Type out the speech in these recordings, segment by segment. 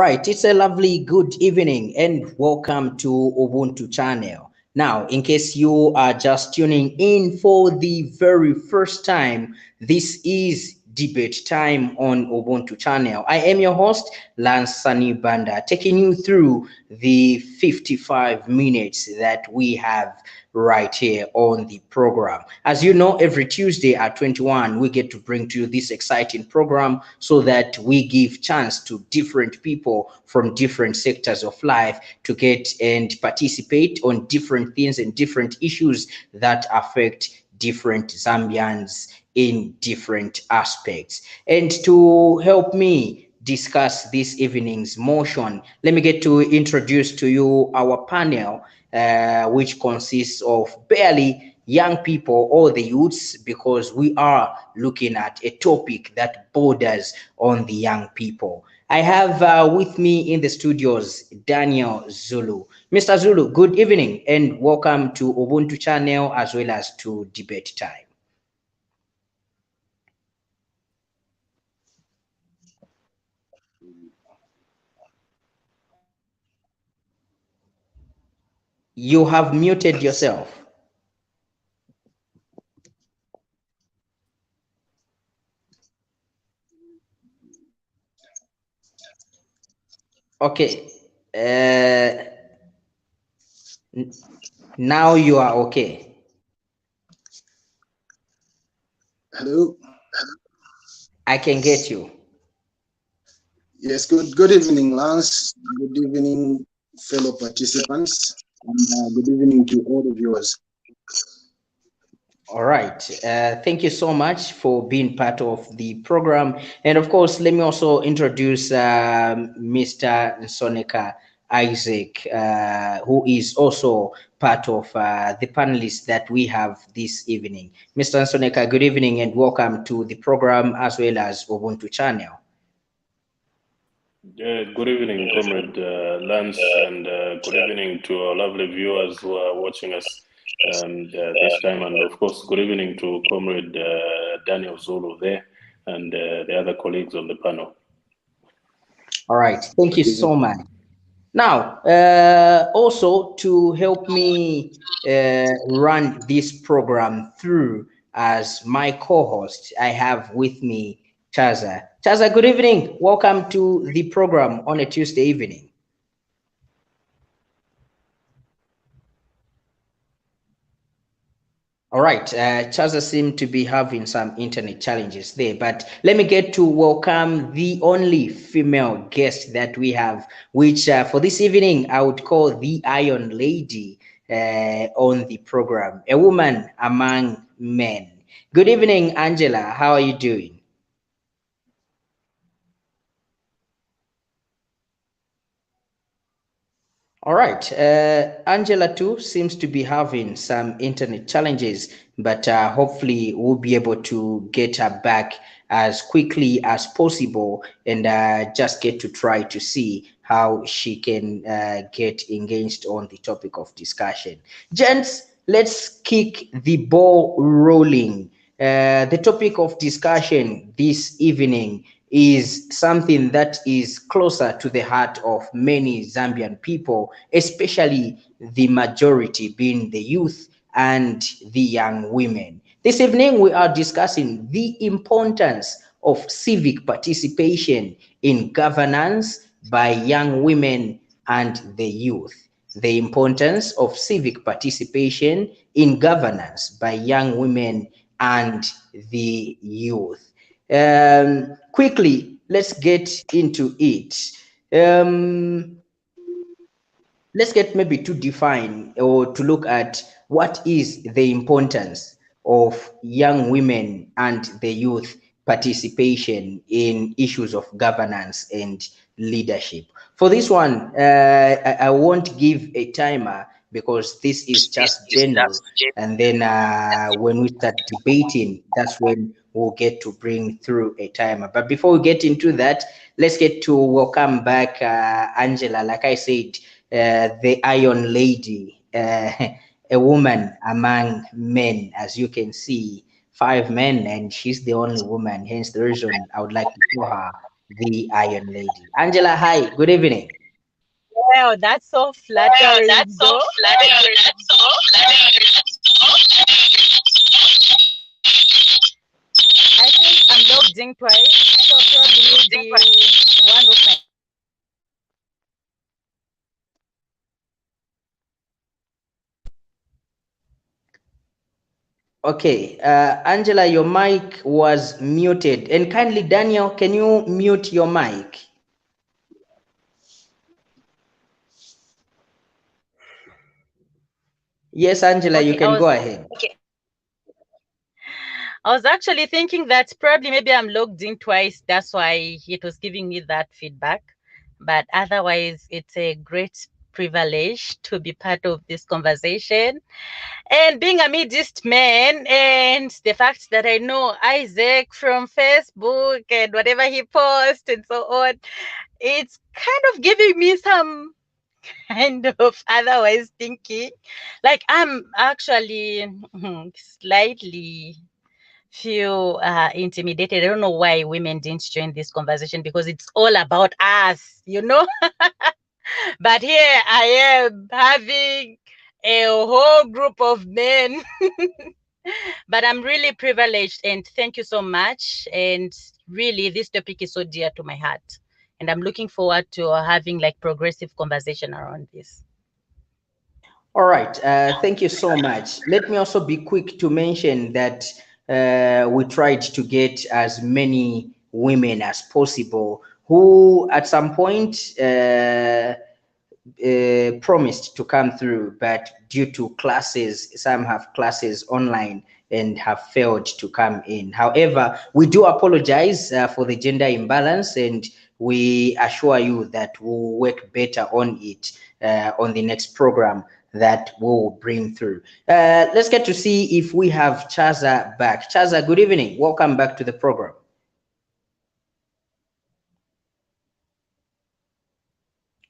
right, it's a lovely good evening and welcome to Ubuntu channel. Now, in case you are just tuning in for the very first time, this is debate time on Ubuntu channel. I am your host, Lance Sani Banda, taking you through the 55 minutes that we have right here on the program. As you know, every Tuesday at 21, we get to bring to you this exciting program so that we give chance to different people from different sectors of life to get and participate on different things and different issues that affect different Zambians in different aspects. And to help me discuss this evening's motion, let me get to introduce to you our panel, which consists of barely young people or the youths, because we are looking at a topic that borders on the young people. I have with me in the studios Daniel Zulu. Mr. Zulu, good evening and welcome to Ubuntu channel as well as to Debate Time. You have muted yourself. Okay. Now you are okay. Hello. I can get you. Yes, good evening, Lance. Good evening, fellow participants. And good evening to all the viewers. All right. Thank you so much for being part of the program. And of course, let me also introduce Mr. Nsoneka Isaac, who is also part of the panelists that we have this evening. Mr. Nsoneka, good evening and welcome to the program as well as Ubuntu channel. Good evening, Comrade Lance, and good evening to our lovely viewers who are watching us this time. And of course, good evening to Comrade Daniel Zulu there and the other colleagues on the panel. All right, thank you so much. Now, also to help me run this program through as my co-host, I have with me Chaza. Chaza, good evening. Welcome to the program on a Tuesday evening. All right, Chaza seemed to be having some internet challenges there, but let me get to welcome the only female guest that we have, which for this evening, I would call the Iron Lady on the program, a woman among men. Good evening, Angellah. How are you doing? All right, Angellah too seems to be having some internet challenges, but hopefully we'll be able to get her back as quickly as possible and just get to try to see how she can get engaged on the topic of discussion. Gents, let's kick the ball rolling. The topic of discussion this evening is something that is closer to the heart of many Zambian people, especially the majority being the youth and the young women. This evening, we are discussing the importance of civic participation in governance by young women and the youth. The importance of civic participation in governance by young women and the youth. Quickly, let's get into it. Let's get maybe to define or to look at what is the importance of young women and the youth participation in issues of governance and leadership. For this one, I won't give a timer because this is just general. And then when we start debating, that's when we'll get to bring through a timer. But before we get into that, let's get to welcome back Angellah. Like I said, the Iron Lady, a woman among men, as you can see, 5 men, and she's the only woman. Hence the reason I would like to call her the Iron Lady. Angellah, hi, good evening. Wow, that's so flattering. Though. I think I'm logged in twice, so probably maybe one of my. Okay, Angellah, your mic was muted. And kindly, Daniel, can you mute your mic? Yes, Angellah, you Okay, can go ahead. I was actually thinking that probably maybe I'm logged in twice. That's why it was giving me that feedback. But otherwise, it's a great privilege to be part of this conversation. And being a Middle East man, and the fact that I know Isaac from Facebook and whatever he posts and so on, it's kind of giving me some kind of otherwise thinking. Like I'm actually slightly feel intimidated. I don't know why women didn't join this conversation because it's all about us, you know. But here I am having a whole group of men. But I'm really privileged and thank you so much. And really, this topic is so dear to my heart. And I'm looking forward to having like progressive conversation around this. All right, thank you so much. Let me also be quick to mention that we tried to get as many women as possible who at some point promised to come through, but due to classes, some have classes online and have failed to come in. However, we do apologize for the gender imbalance, and we assure you that we'll work better on it on the next program that we'll bring through. Let's get to see if we have Chaza back. Chaza, good evening. Welcome back to the program.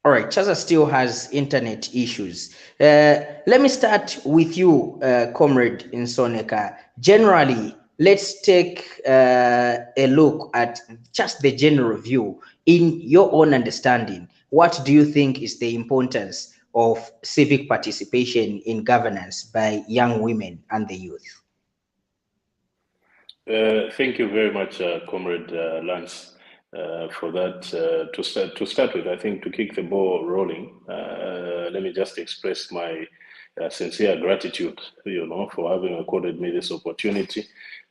All right, Chaza still has internet issues. Let me start with you, Comrade Nsoneka. Generally, let's take a look at just the general view. In your own understanding, what do you think is the importance of civic participation in governance by young women and the youth? Thank you very much, Comrade Lance, for that. To start with, I think to kick the ball rolling, let me just express my sincere gratitude, for having accorded me this opportunity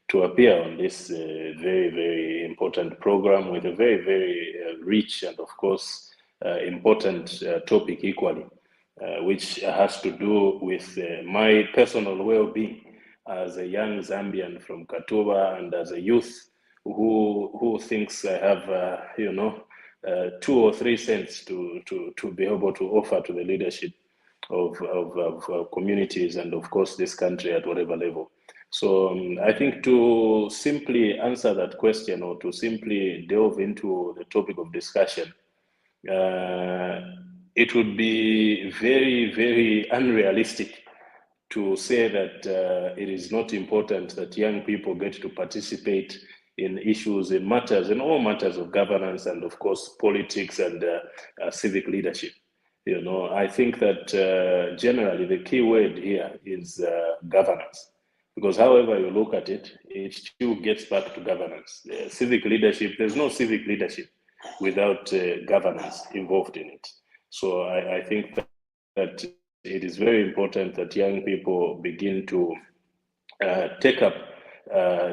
to appear on this very, very important program with a very, very rich and, of course, important topic equally, which has to do with my personal well-being as a young Zambian from Katuba and as a youth who thinks I have, 2 or 3 cents to be able to offer to the leadership of communities and, of course, this country at whatever level. So I think to simply answer that question or to simply delve into the topic of discussion, it would be very, very unrealistic to say that it is not important that young people get to participate in issues, in matters, in all matters of governance and, of course, politics and civic leadership. I think that generally the key word here is governance, because however you look at it, it still gets back to governance. Civic leadership, there's no civic leadership without governance involved in it. So I think that it is very important that young people begin to take up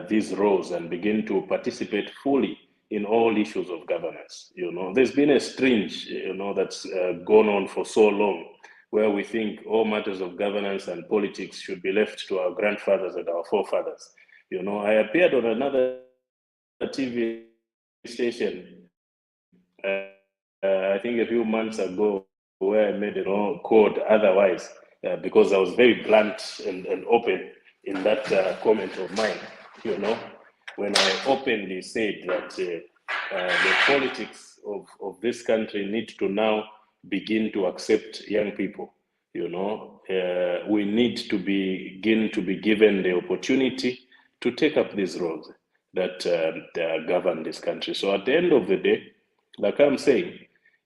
these roles and begin to participate fully in all issues of governance. There's been a strange, that's gone on for so long, where we think all matters of governance and politics should be left to our grandfathers and our forefathers. I appeared on another TV station, I think a few months ago, where I made it called otherwise, because I was very blunt and open in that comment of mine. When I openly said that the politics of this country need to now begin to accept young people. We need to begin to be given the opportunity to take up these roles that govern this country. So at the end of the day, like I'm saying,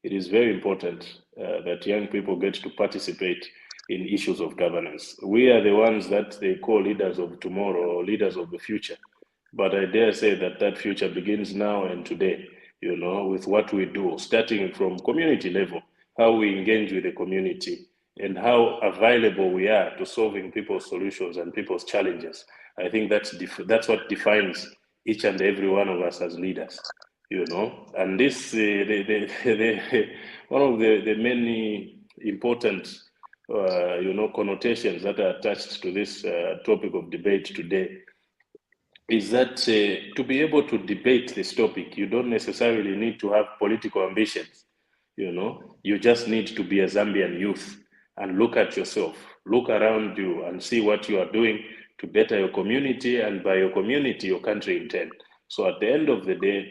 it is very important that young people get to participate in issues of governance. We are the ones that they call leaders of tomorrow or leaders of the future. But I dare say that that future begins now and today, you know, with what we do, starting from community level, how we engage with the community and how available we are to solving people's solutions and people's challenges. I think that's what defines each and every one of us as leaders, you know. And this, one of the many important, you know, connotations that are attached to this topic of debate today is that to be able to debate this topic, you don't necessarily need to have political ambitions. You know, you just need to be a Zambian youth and look at yourself, look around you and see what you are doing to better your community, and by your community, your country in turn. So at the end of the day,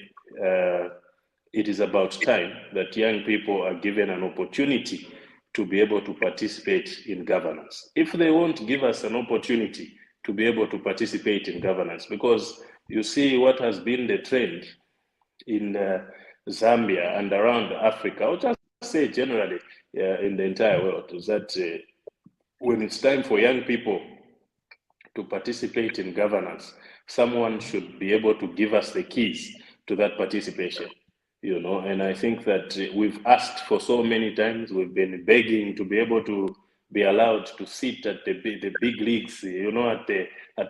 it is about time that young people are given an opportunity to be able to participate in governance. If they won't give us an opportunity to be able to participate in governance, because you see what has been the trend in Zambia and around Africa, or just say generally in the entire world, is that when it's time for young people to participate in governance, someone should be able to give us the keys to that participation, you know. And I think that we've asked for so many times, we've been begging to be able to be allowed to sit at the big leagues, you know, at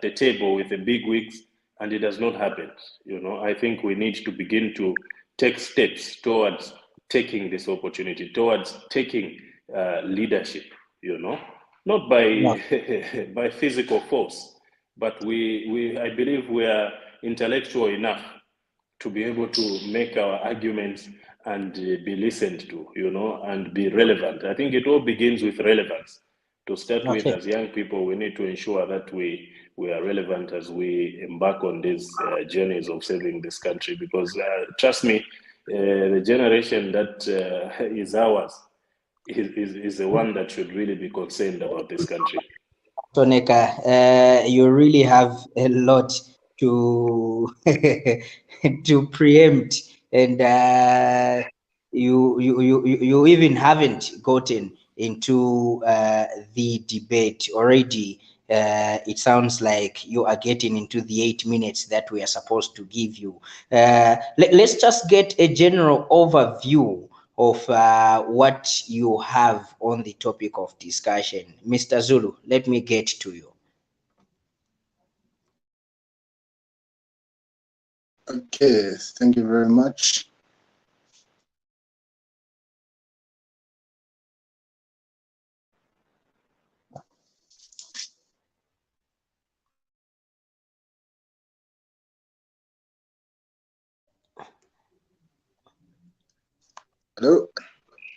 the table with the big wigs, and it has not happened. You know, I think we need to begin to take steps towards taking this opportunity, towards taking leadership, you know, not by by physical force, but I believe we are intellectual enough to be able to make our arguments and be listened to, you know, and be relevant. I think it all begins with relevance. To start with, as young people, we need to ensure that we are relevant as we embark on these journeys of saving this country. Because trust me, the generation that is ours is the one that should really be concerned about this country. Nsoneka, you really have a lot to to preempt, and you even haven't gotten into the debate already. It sounds like you are getting into the 8 minutes that we are supposed to give you. Let's just get a general overview of what you have on the topic of discussion. Mr. Zulu, let me get to you. Okay, thank you very much. Hello?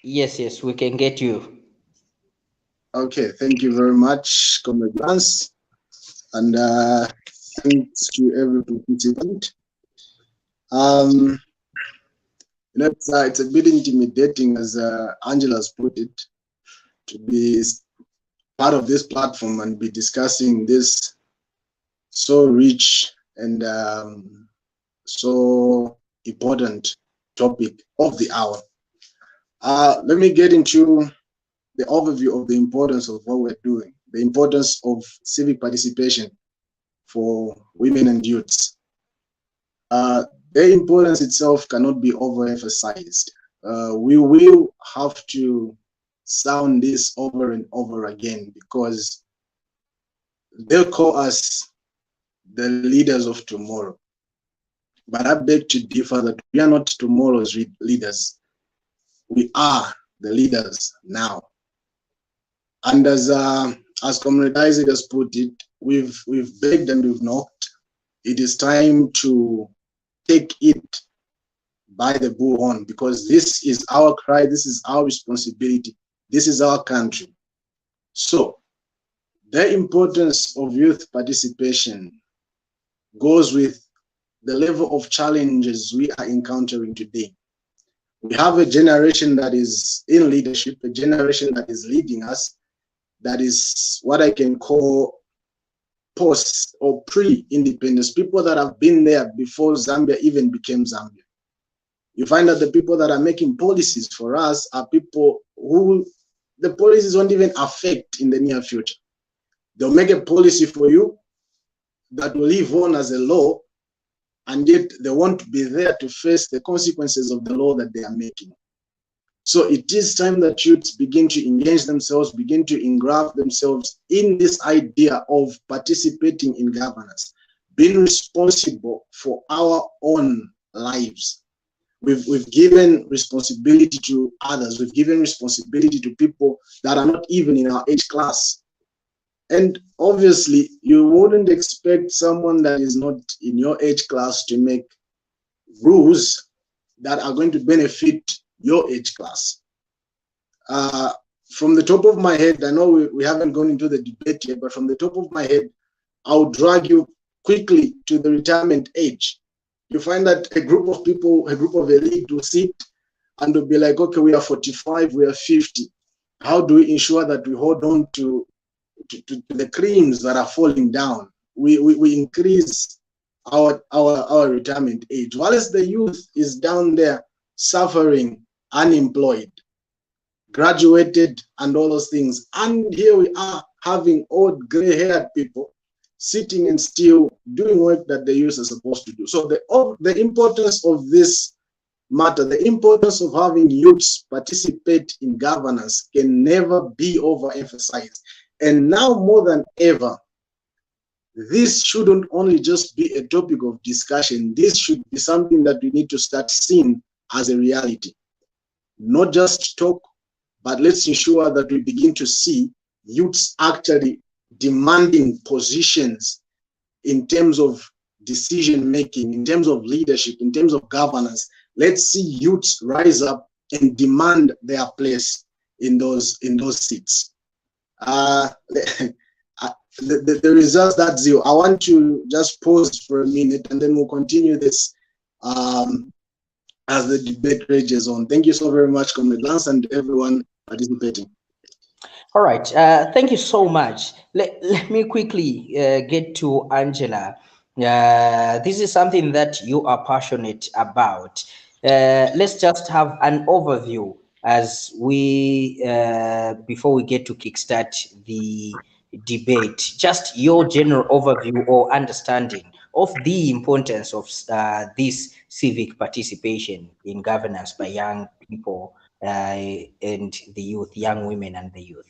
Yes, we can get you. Okay, thank you very much, Comrade Lance, and thanks to every participant. You know, it's a bit intimidating, as Angella's put it, to be part of this platform and be discussing this so rich and so important topic of the hour. Let me get into the overview of the importance of what we're doing, the importance of civic participation for women and youths. Their importance itself cannot be overemphasized. We will have to sound this over and over again, because they'll call us the leaders of tomorrow. But I beg to differ that we are not tomorrow's leaders. We are the leaders now. And as Comrade Isaac has put it, we've begged and we've knocked. It is time to take it by the bullhorn, because this is our cry, this is our responsibility, this is our country. So the importance of youth participation goes with the level of challenges we are encountering today. We have a generation that is in leadership, a generation that is leading us, that is what I can call post or pre-independence, people that have been there before Zambia even became Zambia. You find that the people that are making policies for us are people who the policies won't even affect in the near future. They'll make a policy for you that will live on as a law, and yet they won't be there to face the consequences of the law that they are making. So it is time that youths begin to engage themselves, begin to engraft themselves in this idea of participating in governance, being responsible for our own lives. We've given responsibility to others. We've given responsibility to people that are not even in our age class. And obviously, you wouldn't expect someone that is not in your age class to make rules that are going to benefit your age class. From the top of my head, I know we haven't gone into the debate yet, but from the top of my head, I'll drag you quickly to the retirement age. You find that a group of people, a group of elite will sit and will be like, okay, we are 45, we are 50. How do we ensure that we hold on to the creams that are falling down? We increase our retirement age, whilst the youth is down there suffering, unemployed, graduated, and all those things. And here we are having old gray-haired people sitting and still doing work that the youth are supposed to do. So the importance of this matter, the importance of having youths participate in governance can never be overemphasized. And now more than ever, this shouldn't only just be a topic of discussion. This should be something that we need to start seeing as a reality. Not just talk, but let's ensure that we begin to see youths actually demanding positions in terms of decision making, in terms of leadership, in terms of governance. Let's see youths rise up and demand their place in those seats. The results, that's zero. I want to just pause for a minute and then we'll continue this as the debate rages on. Thank you so very much, Comrade Lance, and everyone participating. All right. Thank you so much. Let me quickly get to Angellah. This is something that you are passionate about. Let's just have an overview as we, before we get to kickstart the debate, just your general overview or understanding of the importance of this civic participation in governance by young people and the youth, young women and the youth.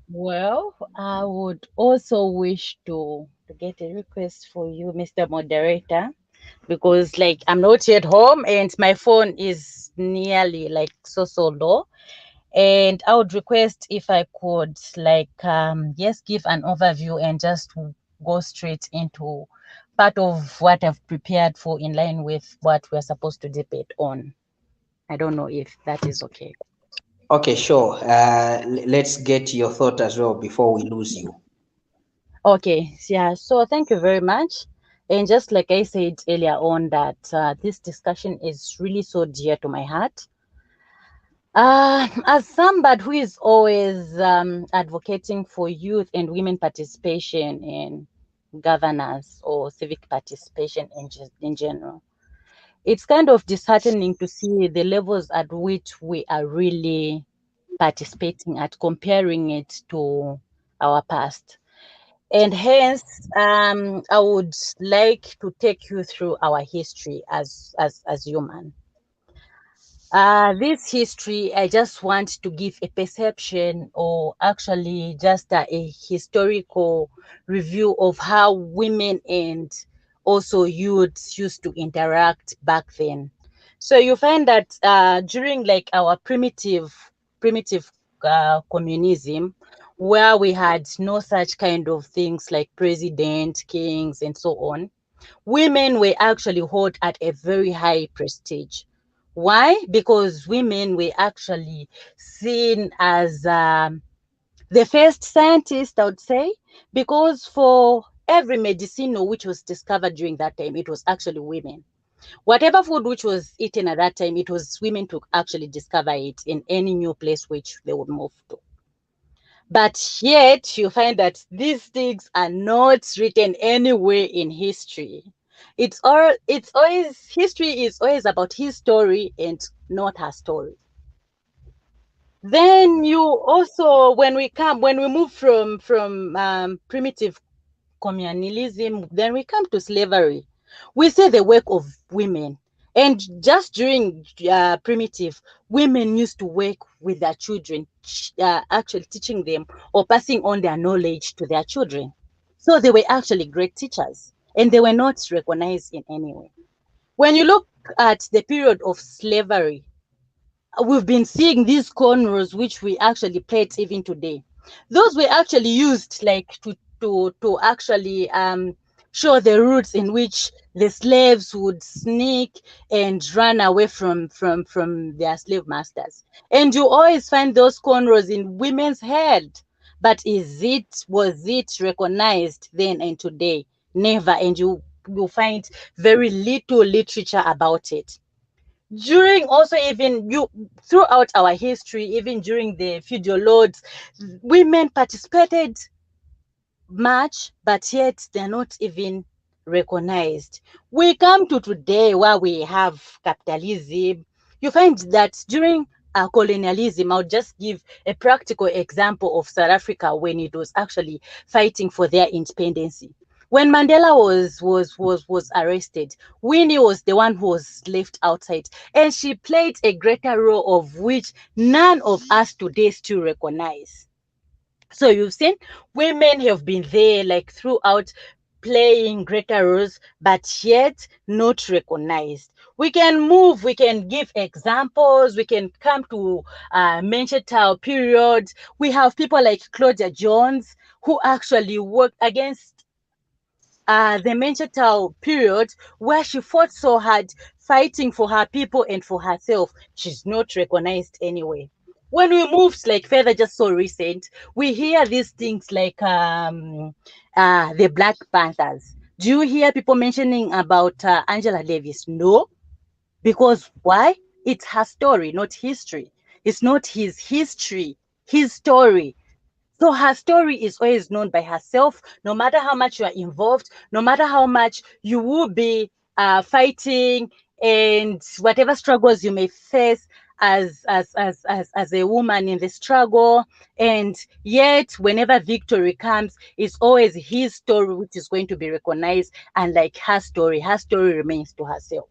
Well, I would also wish to get a request for you, Mr. Moderator, because like I'm not yet home and my phone is nearly like so low. And I would request if I could like yes, give an overview and just go straight into part of what I've prepared for in line with what we're supposed to debate on. I don't know if that is okay. Okay, sure. Let's get your thought as well before we lose you. Okay, yeah, so thank you very much. And just like I said earlier on that this discussion is really so dear to my heart. As somebody who is always advocating for youth and women participation in governance or civic participation in general, it's kind of disheartening to see the levels at which we are really participating at, comparing it to our past. And hence, I would like to take you through our history as human. This history, I just want to give a perception or actually just a historical review of how women and also youths used to interact back then. So you find that during like our primitive communism, where we had no such kind of things like president, kings, and so on, women were actually held at a very high prestige. Why? Because women were actually seen as the first scientist, I would say, because for every medicine which was discovered during that time, it was actually women. Whatever food which was eaten at that time, it was women to actually discover it in any new place which they would move to. But yet you find that these things are not written anywhere in history. It's always, history is always about his story and not her story. Then you also, when we move from primitive colonialism, then we come to slavery. We say the work of women. And just during primitive, women used to work with their children, actually teaching them or passing on their knowledge to their children. So they were actually great teachers and they were not recognized in any way. When you look at the period of slavery, we've been seeing these cornrows which we actually plait even today. Those were actually used like to actually show the routes in which the slaves would sneak and run away from their slave masters. And you always find those cornrows in women's head. But was it recognized then and today? Never. And you find very little literature about it. During also, even you, throughout our history, even during the feudal lords, women participated much, but yet they're not even recognized. We come to today where we have capitalism. You find that during colonialism, I'll just give a practical example of South Africa when it was actually fighting for their independence. When Mandela was arrested, Winnie was the one who was left outside, and she played a greater role of which none of us today still recognize. So you've seen women have been there like throughout, playing greater roles, but yet not recognized. We can move, we can give examples, we can come to Menchetown period. We have people like Claudia Jones who actually worked against the Menchetown period, where she fought so hard fighting for her people and for herself. She's not recognized anyway. When we moved like further, just so recent, we hear these things like the Black Panthers. Do you hear people mentioning about Angela Davis? No, because why? It's her story, not history. It's not his history, his story. So her story is always known by herself, no matter how much you are involved, no matter how much you will be fighting and whatever struggles you may face as a woman in the struggle. And yet, whenever victory comes, it's always his story which is going to be recognized, and like her story remains to herself.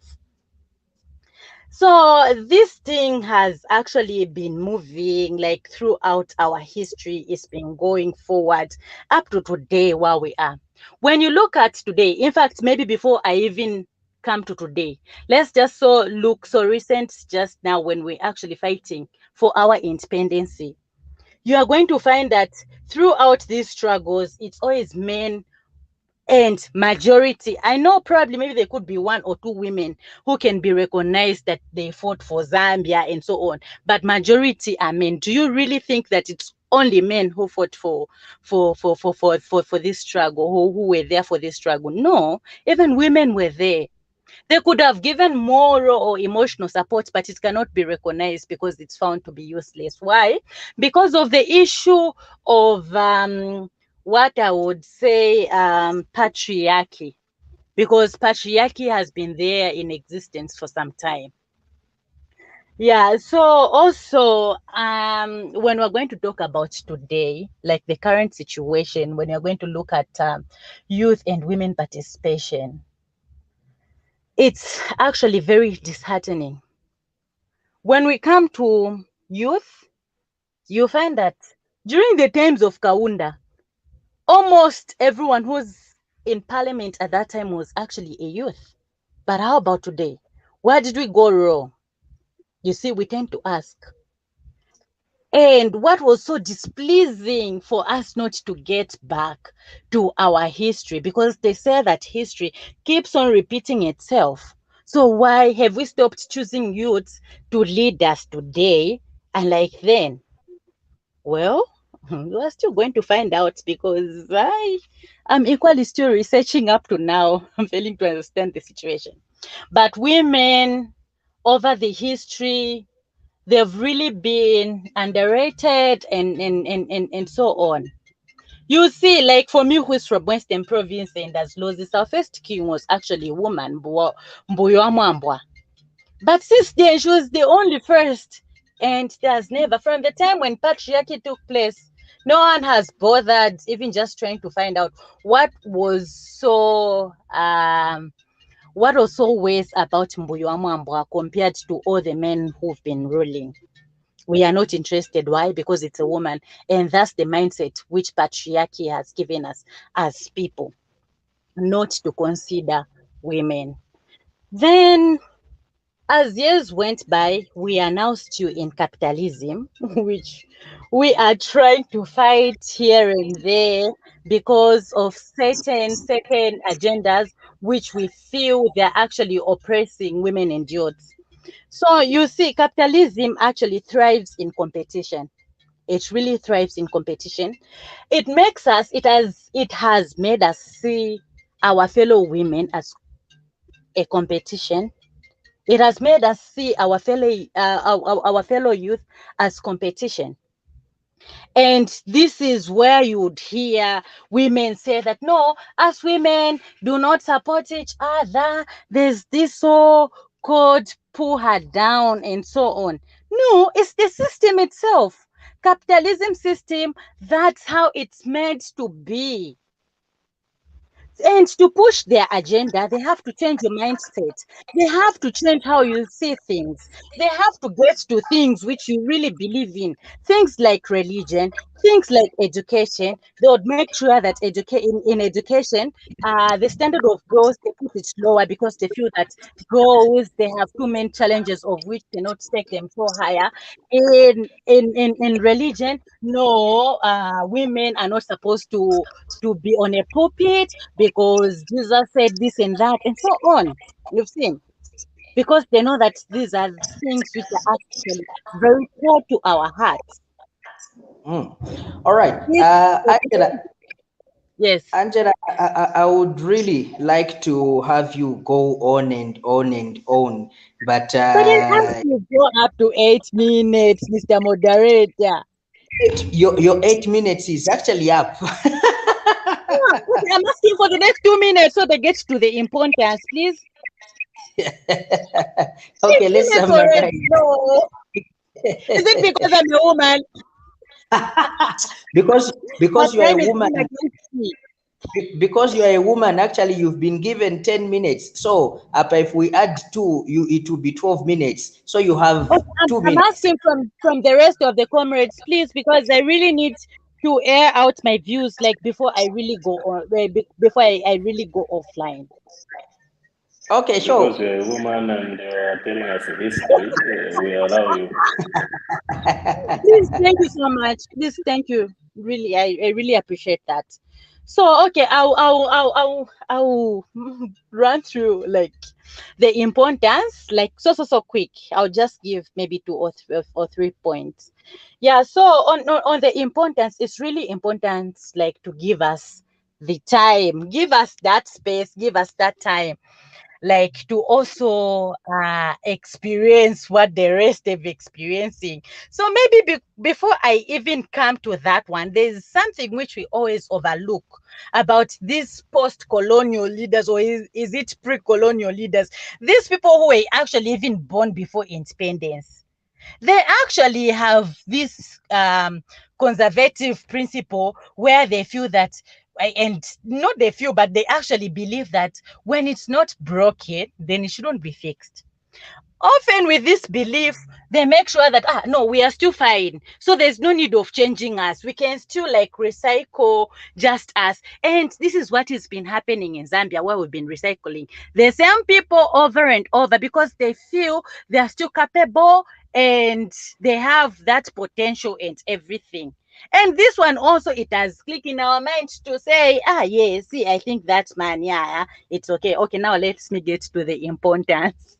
So this thing has actually been moving like throughout our history. It's been going forward up to today where we are. When you look at today, in fact, maybe before I even come to today, let's just look so recent just now when we're actually fighting for our independence. You are going to find that throughout these struggles, it's always men and majority. I know probably maybe there could be one or two women who can be recognized that they fought for Zambia and so on, but majority are men. Do you really think that it's only men who fought for this struggle, who were there for this struggle? No, even women were there. They could have given moral or emotional support, but it cannot be recognized because it's found to be useless. Why? Because of the issue of what I would say patriarchy. Because patriarchy has been there in existence for some time. Yeah, so also when we're going to talk about today, like the current situation, when you're going to look at youth and women participation, it's actually very disheartening. When we come to youth, you find that during the times of Kaunda, almost everyone who's in parliament at that time was actually a youth. But how about today? Where did we go wrong? You see, we tend to ask. And what was so displeasing for us not to get back to our history, because they say that history keeps on repeating itself. So why have we stopped choosing youths to lead us today? And like then, well, we are still going to find out, because I'm equally still researching up to now. I'm failing to understand the situation. But women over the history, they've really been underrated and so on. You see, like for me, who's from Western Province and as Losis, our first king was actually a woman, Mbuyo. But since then, she was the only first. And there's never, from the time when patriarchy took place, no one has bothered even just trying to find out what was so worse about Mbuyo Amwambwa compared to all the men who've been ruling. We are not interested. Why? Because it's a woman. And that's the mindset which patriarchy has given us as people, not to consider women. Then, as years went by, we are now still in capitalism, which we are trying to fight here and there because of certain agendas which we feel they're actually oppressing women and youths. So you see, capitalism actually thrives in competition. It really thrives in competition. It has made us see our fellow women as a competition. It has made us see our fellow youth as competition. And this is where you would hear women say that no, as women do not support each other. There's this so called pull her down and so on. No, it's the system itself. Capitalism system, that's how it's meant to be. And to push their agenda, they have to change your mindset. They have to change how you see things. They have to get to things which you really believe in. Things like religion, things like education. They would make sure that in education, the standard of girls, they put it lower because they feel that girls, they have too many challenges of which cannot take them so higher. In religion, no, women are not supposed to be on a pulpit because Jesus said this and that, and so on. You've seen. Because they know that these are things which are actually very core to our hearts. All right. This, yes. Angela, I would really like to have you go on and on and on, but But it has to go up to 8 minutes, Mr. Moderator. your 8 minutes is actually up. Yeah, okay, I'm asking for the next 2 minutes so they get to the importance, please. Okay, 8 let's minutes summarize. already. No. Is it because I'm a woman? because My you are a time is woman. going against me. Because you are a woman, actually you've been given 10 minutes. So if we add two, it will be 12 minutes. So you have Okay, two I'm minutes. asking from the rest of the comrades, please, because I really need to air out my views, like before I really go on, before I really go offline. Okay, Because sure. you're a woman and you're telling us a history, we allow you. Please, thank you so much. Please, thank you. Really, I really appreciate that. So, okay, I'll run through like the importance, like so quick. I'll just give maybe 2 or 3 points. Yeah. So on the importance, it's really important, like to give us the time, give us that space, give us that time, like to also experience what the rest of experiencing. So maybe before I even come to that one, there's something which we always overlook about these post-colonial leaders, or is it pre-colonial leaders, these people who were actually even born before independence. They actually have this conservative principle where they feel that, and not they feel, but they actually believe that when it's not broken, then it shouldn't be fixed. Often with this belief, they make sure that no, we are still fine, so there's no need of changing us, we can still like recycle just us. And this is what has been happening in Zambia, where we've been recycling the same people over and over because they feel they are still capable and they have that potential and everything. And this one also, it has clicked in our minds to say, yeah, see, I think that man, yeah, it's okay. Okay, now let's me get to the importance.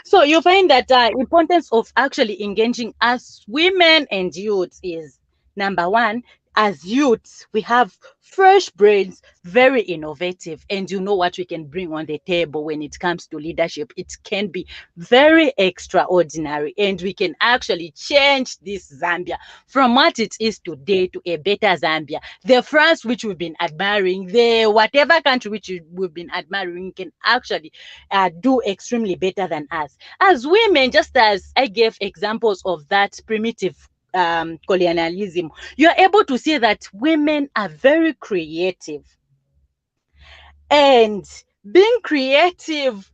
So you find that importance of actually engaging as women and youths is number one, as youths, we have fresh brains, very innovative, and you know what we can bring on the table when it comes to leadership. It can be very extraordinary, and we can actually change this Zambia from what it is today to a better Zambia. The France which we've been admiring, the whatever country which we've been admiring, can actually do extremely better than us. As women, just as I gave examples of that primitive colonialism, you're able to see that women are very creative. And being creative,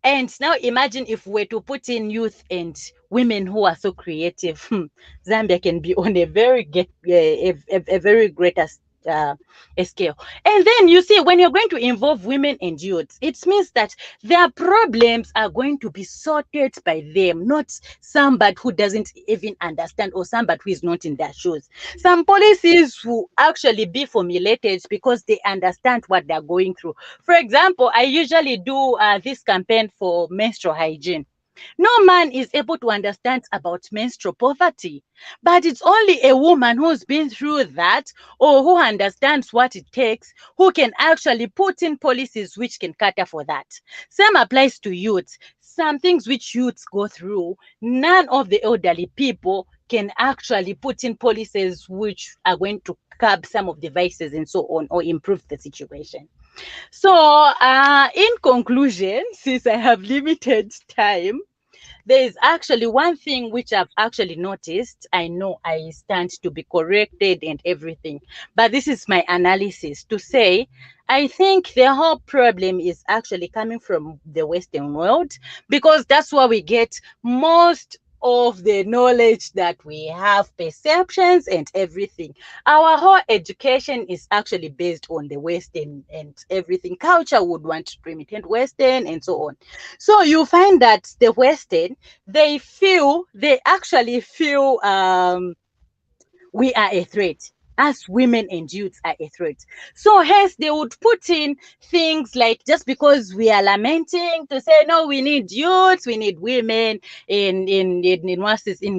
and now imagine if we're to put in youth and women who are so creative, Zambia can be on a very a very greater scale. And then you see, when you're going to involve women and youth, it means that their problems are going to be sorted by them, not somebody who doesn't even understand or somebody who is not in their shoes. Some policies will actually be formulated because they understand what they're going through. For example, I usually do this campaign for menstrual hygiene. No man is able to understand about menstrual poverty, but it's only a woman who's been through that or who understands what it takes who can actually put in policies which can cater for that. Same applies to youth. Some things which youths go through, none of the elderly people can actually put in policies which are going to curb some of the vices and so on, or improve the situation. So, in conclusion, since I have limited time, there is actually one thing which I've actually noticed. I know I stand to be corrected and everything, but this is my analysis to say, I think the whole problem is actually coming from the Western world, because that's where we get most of the knowledge that we have, perceptions and everything. Our whole education is actually based on the Western and everything. Culture would want to imitate Western and so on. So you find that the Western, they actually feel we are a threat. Us women and youths are a threat. So hence they would put in things like, just because we are lamenting to say, no, we need youths, we need women in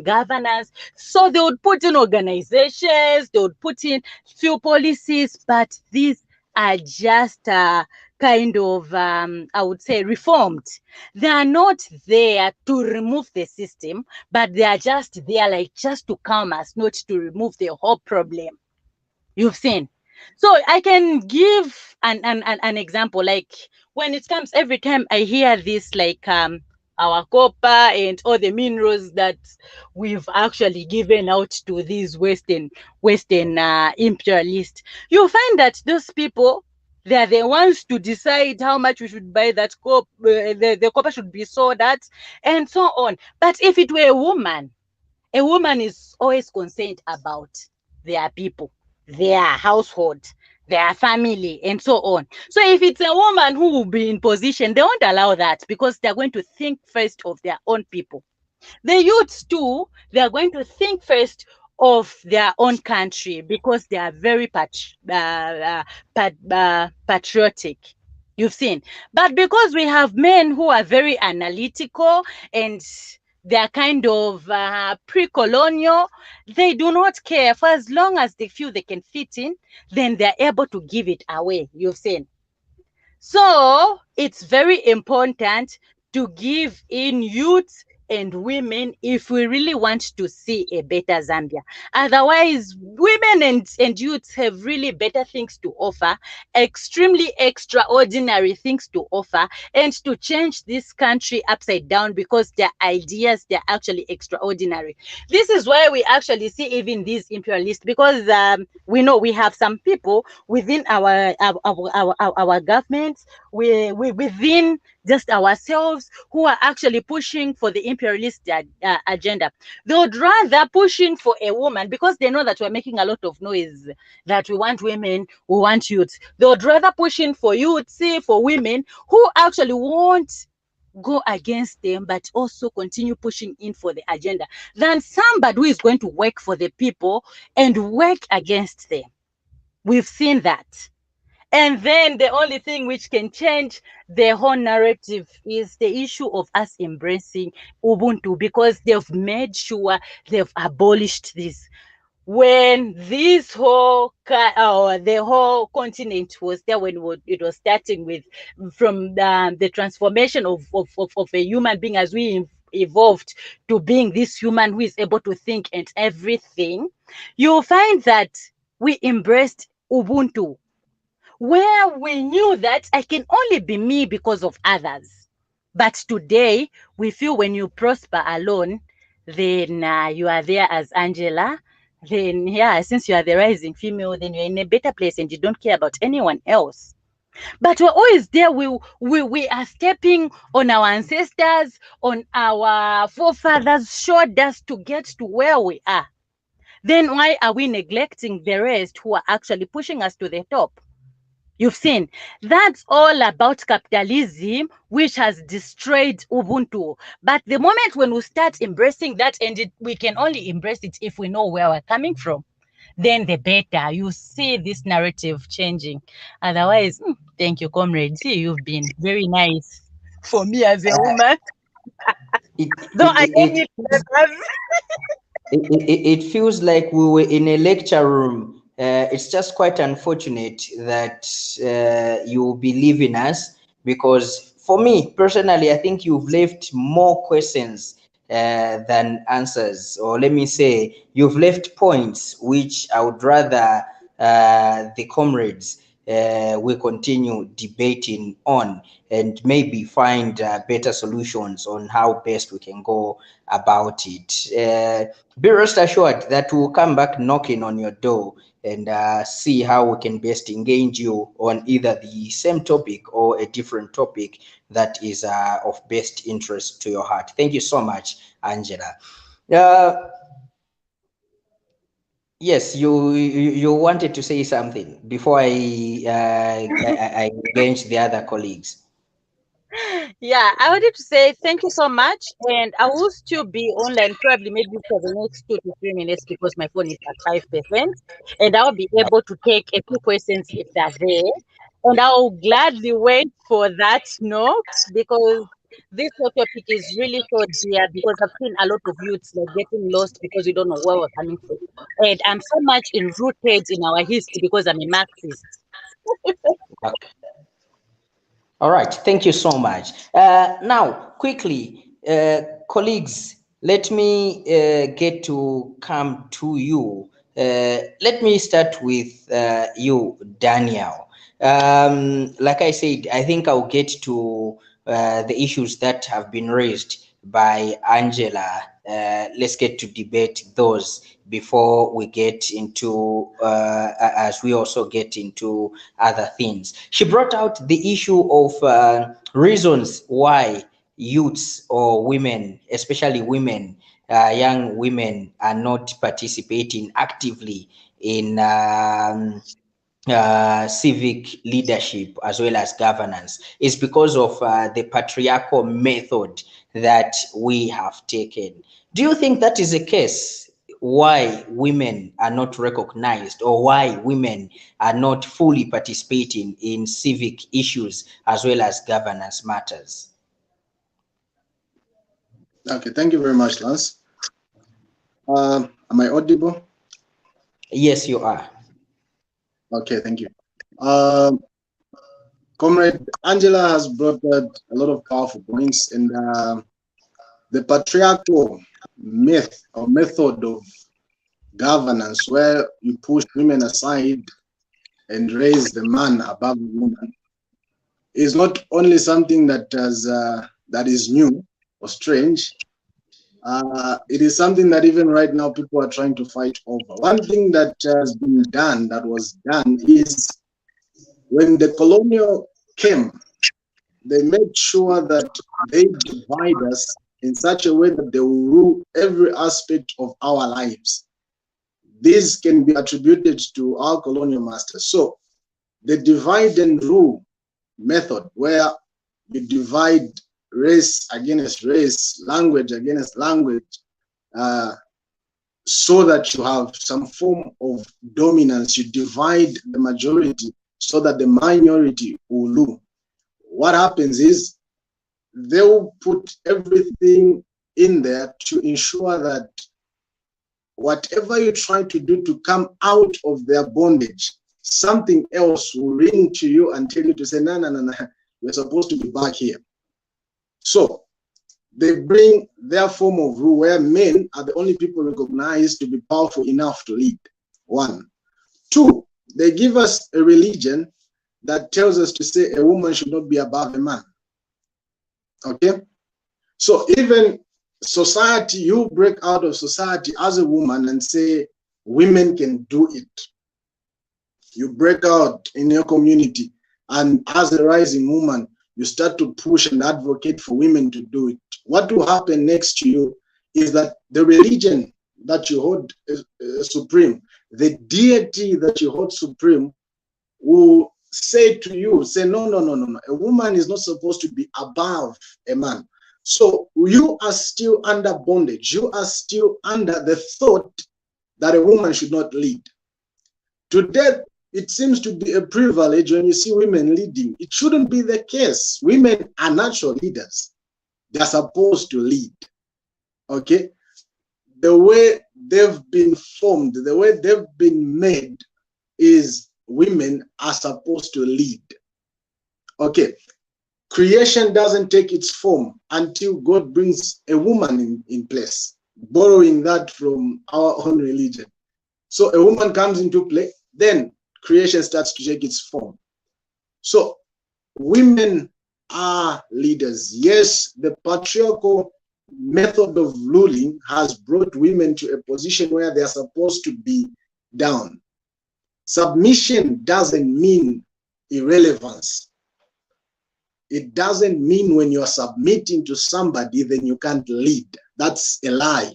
governance. So they would put in organizations, they would put in few policies, but these are just kind of, I would say, reformed. They are not there to remove the system, but they are just there like just to calm us, not to remove the whole problem. You've seen. So I can give an example. Like when it comes, every time I hear this, like our copper and all the minerals that we've actually given out to these Western imperialists, you find that those people, they are the ones to decide how much we should buy that copper, the copper should be sold at, and so on. But if it were a woman is always concerned about their people, their household, their family, and so on. So if it's a woman who will be in position, they won't allow that, because they're going to think first of their own people. The youths too, they're going to think first of their own country, because they are very patriotic. You've seen. But because we have men who are very analytical and they're kind of pre-colonial, they do not care. For as long as they feel they can fit in, then they're able to give it away. You've seen. So it's very important to give in youth and women if we really want to see a better Zambia. Otherwise, women and youths have really better things to offer, extremely extraordinary things to offer, and to change this country upside down, because their ideas, they're actually extraordinary. This is why we actually see even these imperialists, because we know we have some people within our governments, we within just ourselves, who are actually pushing for the imperialist agenda. They would rather pushing for a woman, because they know that we're making a lot of noise, that we want women, we want youth. They would rather pushing for youth, see, for women who actually won't go against them, but also continue pushing in for the agenda, than somebody who is going to work for the people and work against them. We've seen that. And then the only thing which can change the whole narrative is the issue of us embracing Ubuntu, because they've made sure they've abolished this. when this whole the whole continent was there, when it was starting with, from the transformation of a human being as we evolved to being this human who is able to think and everything, you'll find that we embraced Ubuntu, where we knew that I can only be me because of others. But today, we feel when you prosper alone, then you are there as Angellah. Then, yeah, since you are the rising female, then you're in a better place and you don't care about anyone else. But we're always there. We are stepping on our ancestors, on our forefathers' shoulders to get to where we are. Then why are we neglecting the rest who are actually pushing us to the top? You've seen, that's all about capitalism, which has destroyed Ubuntu. But the moment when we start embracing that, and we can only embrace it if we know where we're coming from, then the better. You see this narrative changing. Otherwise, thank you, comrade. You've been very nice for me as a woman. It, Though I don't it, need letters. it feels like we were in a lecture room. It's just quite unfortunate that you will be leaving us, because for me personally, I think you've left more questions than answers, or let me say, you've left points which I would rather the comrades we continue debating on, and maybe find better solutions on how best we can go about it. Be rest assured that we'll come back knocking on your door and see how we can best engage you on either the same topic or a different topic that is of best interest to your heart. Thank you so much, Angellah. Uh, yes, you wanted to say something before I engage the other colleagues. Yeah, I wanted to say thank you so much, and I will still be online probably maybe for the next 2 to 3 minutes because my phone is at 5%, and I'll be able to take a few questions if they're there, and I'll gladly wait for that note because this whole topic is really so dear, because I've seen a lot of youths like getting lost because we don't know where we're coming from, and I'm so much enrooted in our history because I'm a Marxist. Okay. All right, thank you so much. Now, quickly, colleagues, let me get to come to you. Let me start with you, Daniel. Like I said, I think I'll get to the issues that have been raised by Angellah. Let's get to debate those before we get into, as we also get into other things. She brought out the issue of reasons why youths or women, especially women, young women, are not participating actively in civic leadership as well as governance. Is because of the patriarchal method that we have taken. Do you think that is a case why women are not recognized, or why women are not fully participating in civic issues as well as governance matters? Okay, thank you very much, Lance. Am I audible? Yes, you are. Okay, thank you. Comrade Angellah has brought out a lot of powerful points, and the patriarchal myth or method of governance, where you push women aside and raise the man above the woman, is not only something that is new or strange. It is something that even right now people are trying to fight over. One thing that has been done, that was done, is when the colonial came, they made sure that they divide us in such a way that they will rule every aspect of our lives. This can be attributed to our colonial masters. So the divide and rule method, where you divide race against race, language against language, so that you have some form of dominance. You divide the majority so that the minority will rule. What happens is they will put everything in there to ensure that whatever you try to do to come out of their bondage, something else will ring to you and tell you to say, no, no, no, no, you're supposed to be back here. So they bring their form of rule where men are the only people recognized to be powerful enough to lead. 1. 2, they give us a religion that tells us to say a woman should not be above a man. Okay? So even society, you break out of society as a woman and say women can do it. You break out in your community, and as a rising woman, you start to push and advocate for women to do it. What will happen next to you is that the religion that you hold supreme, the deity that you hold supreme, will say to you, say, no, no, no, no, no. A woman is not supposed to be above a man. So you are still under bondage. You are still under the thought that a woman should not lead. Today, it seems to be a privilege when you see women leading. It shouldn't be the case. Women are natural leaders. They're supposed to lead. Okay? The way they've been formed, the way they've been made is women are supposed to lead. Okay? Creation doesn't take its form until God brings a woman in place, borrowing that from our own religion. So a woman comes into play, then creation starts to take its form. So women are leaders. Yes, the patriarchal method of ruling has brought women to a position where they're supposed to be down. Submission doesn't mean irrelevance. It doesn't mean when you're submitting to somebody, then you can't lead. That's a lie.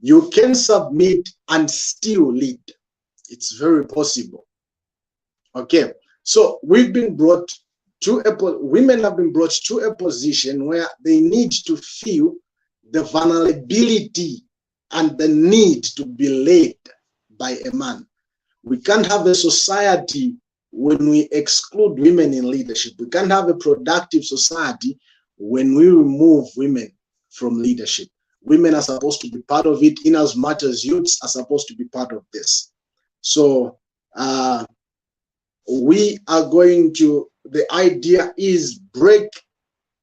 You can submit and still lead. It's very possible. Okay, so we've been brought to women have been brought to a position where they need to feel the vulnerability and the need to be led by a man. We can't have a society when we exclude women in leadership. We can't have a productive society when we remove women from leadership. Women are supposed to be part of it in as much as youths are supposed to be part of this. So we are going to, the idea is break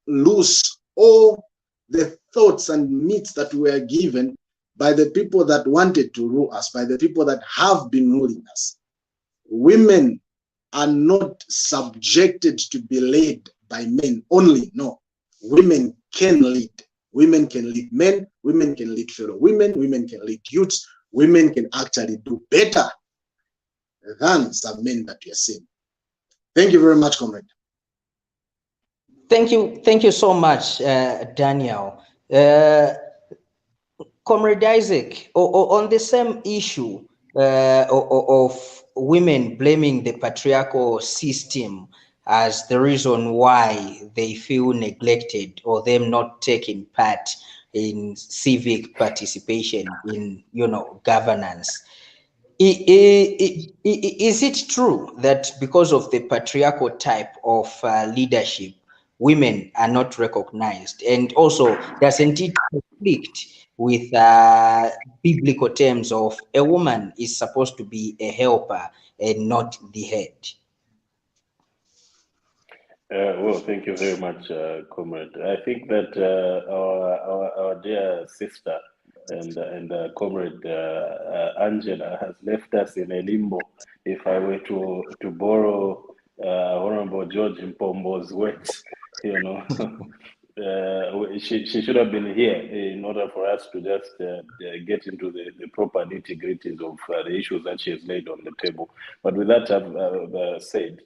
loose all the thoughts and myths that were given by the people that wanted to rule us, by the people that have been ruling us. Women are not subjected to be led by men only. No, women can lead. Women can lead men, women can lead fellow women can lead youths, women can actually do better than some men that we are seeing. Thank you very much, comrade. Thank you so much, Daniel. Comrade Isaac, on the same issue of women blaming the patriarchal system as the reason why they feel neglected or them not taking part in civic participation in, governance. Is it true that because of the patriarchal type of leadership, women are not recognized? And also, doesn't it conflict with biblical terms of a woman is supposed to be a helper and not the head? Well, thank you very much, comrade. I think that our dear sister and comrade Angellah has left us in a limbo. If I were to borrow Honorable George Mpombo's words, she should have been here in order for us to just get into the proper nitty-gritties of the issues that she has laid on the table. But with that said,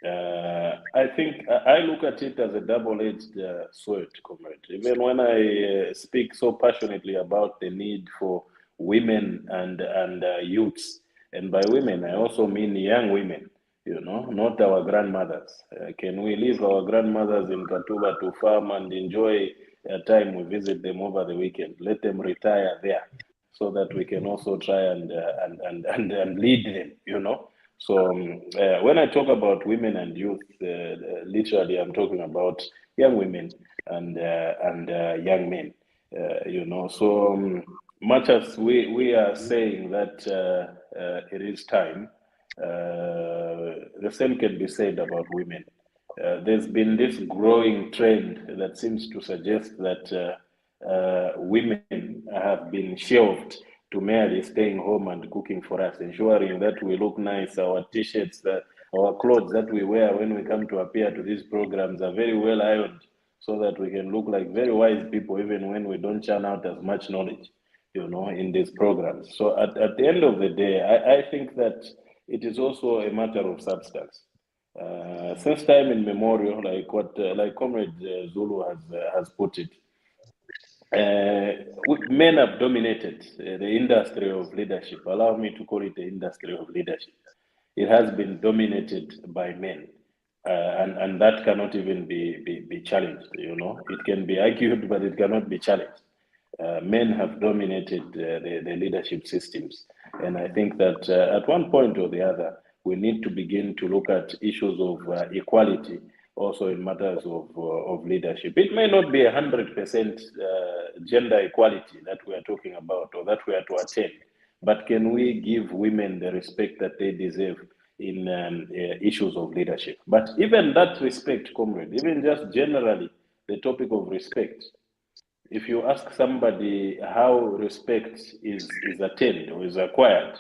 I think I look at it as a double-edged sword, comrade. Even when I speak so passionately about the need for women and youths, and by women I also mean young women, not our grandmothers. Can we leave our grandmothers in Katuba to farm and enjoy a time we visit them over the weekend? Let them retire there, so that we can also try and lead them, So when I talk about women and youth, literally I'm talking about young women and young men, So much as we are saying that it is time, the same can be said about women. There's been this growing trend that seems to suggest that women have been shelved to merely staying home and cooking for us, ensuring that we look nice, our t-shirts, our clothes that we wear when we come to appear to these programs are very well ironed so that we can look like very wise people even when we don't churn out as much knowledge, in these programs. So at the end of the day, I think that it is also a matter of substance. Since time immemorial, like Comrade Zulu has put it, men have dominated the industry of leadership. Allow me to call it the industry of leadership. It has been dominated by men, and that cannot even be challenged. It can be argued, but it cannot be challenged. Men have dominated the leadership systems, and I think that at one point or the other, we need to begin to look at issues of equality also in matters of leadership. It may not be 100% gender equality that we are talking about or that we are to attain, but can we give women the respect that they deserve in issues of leadership? But even that respect, comrade, even just generally the topic of respect, if you ask somebody how respect is attained or is acquired,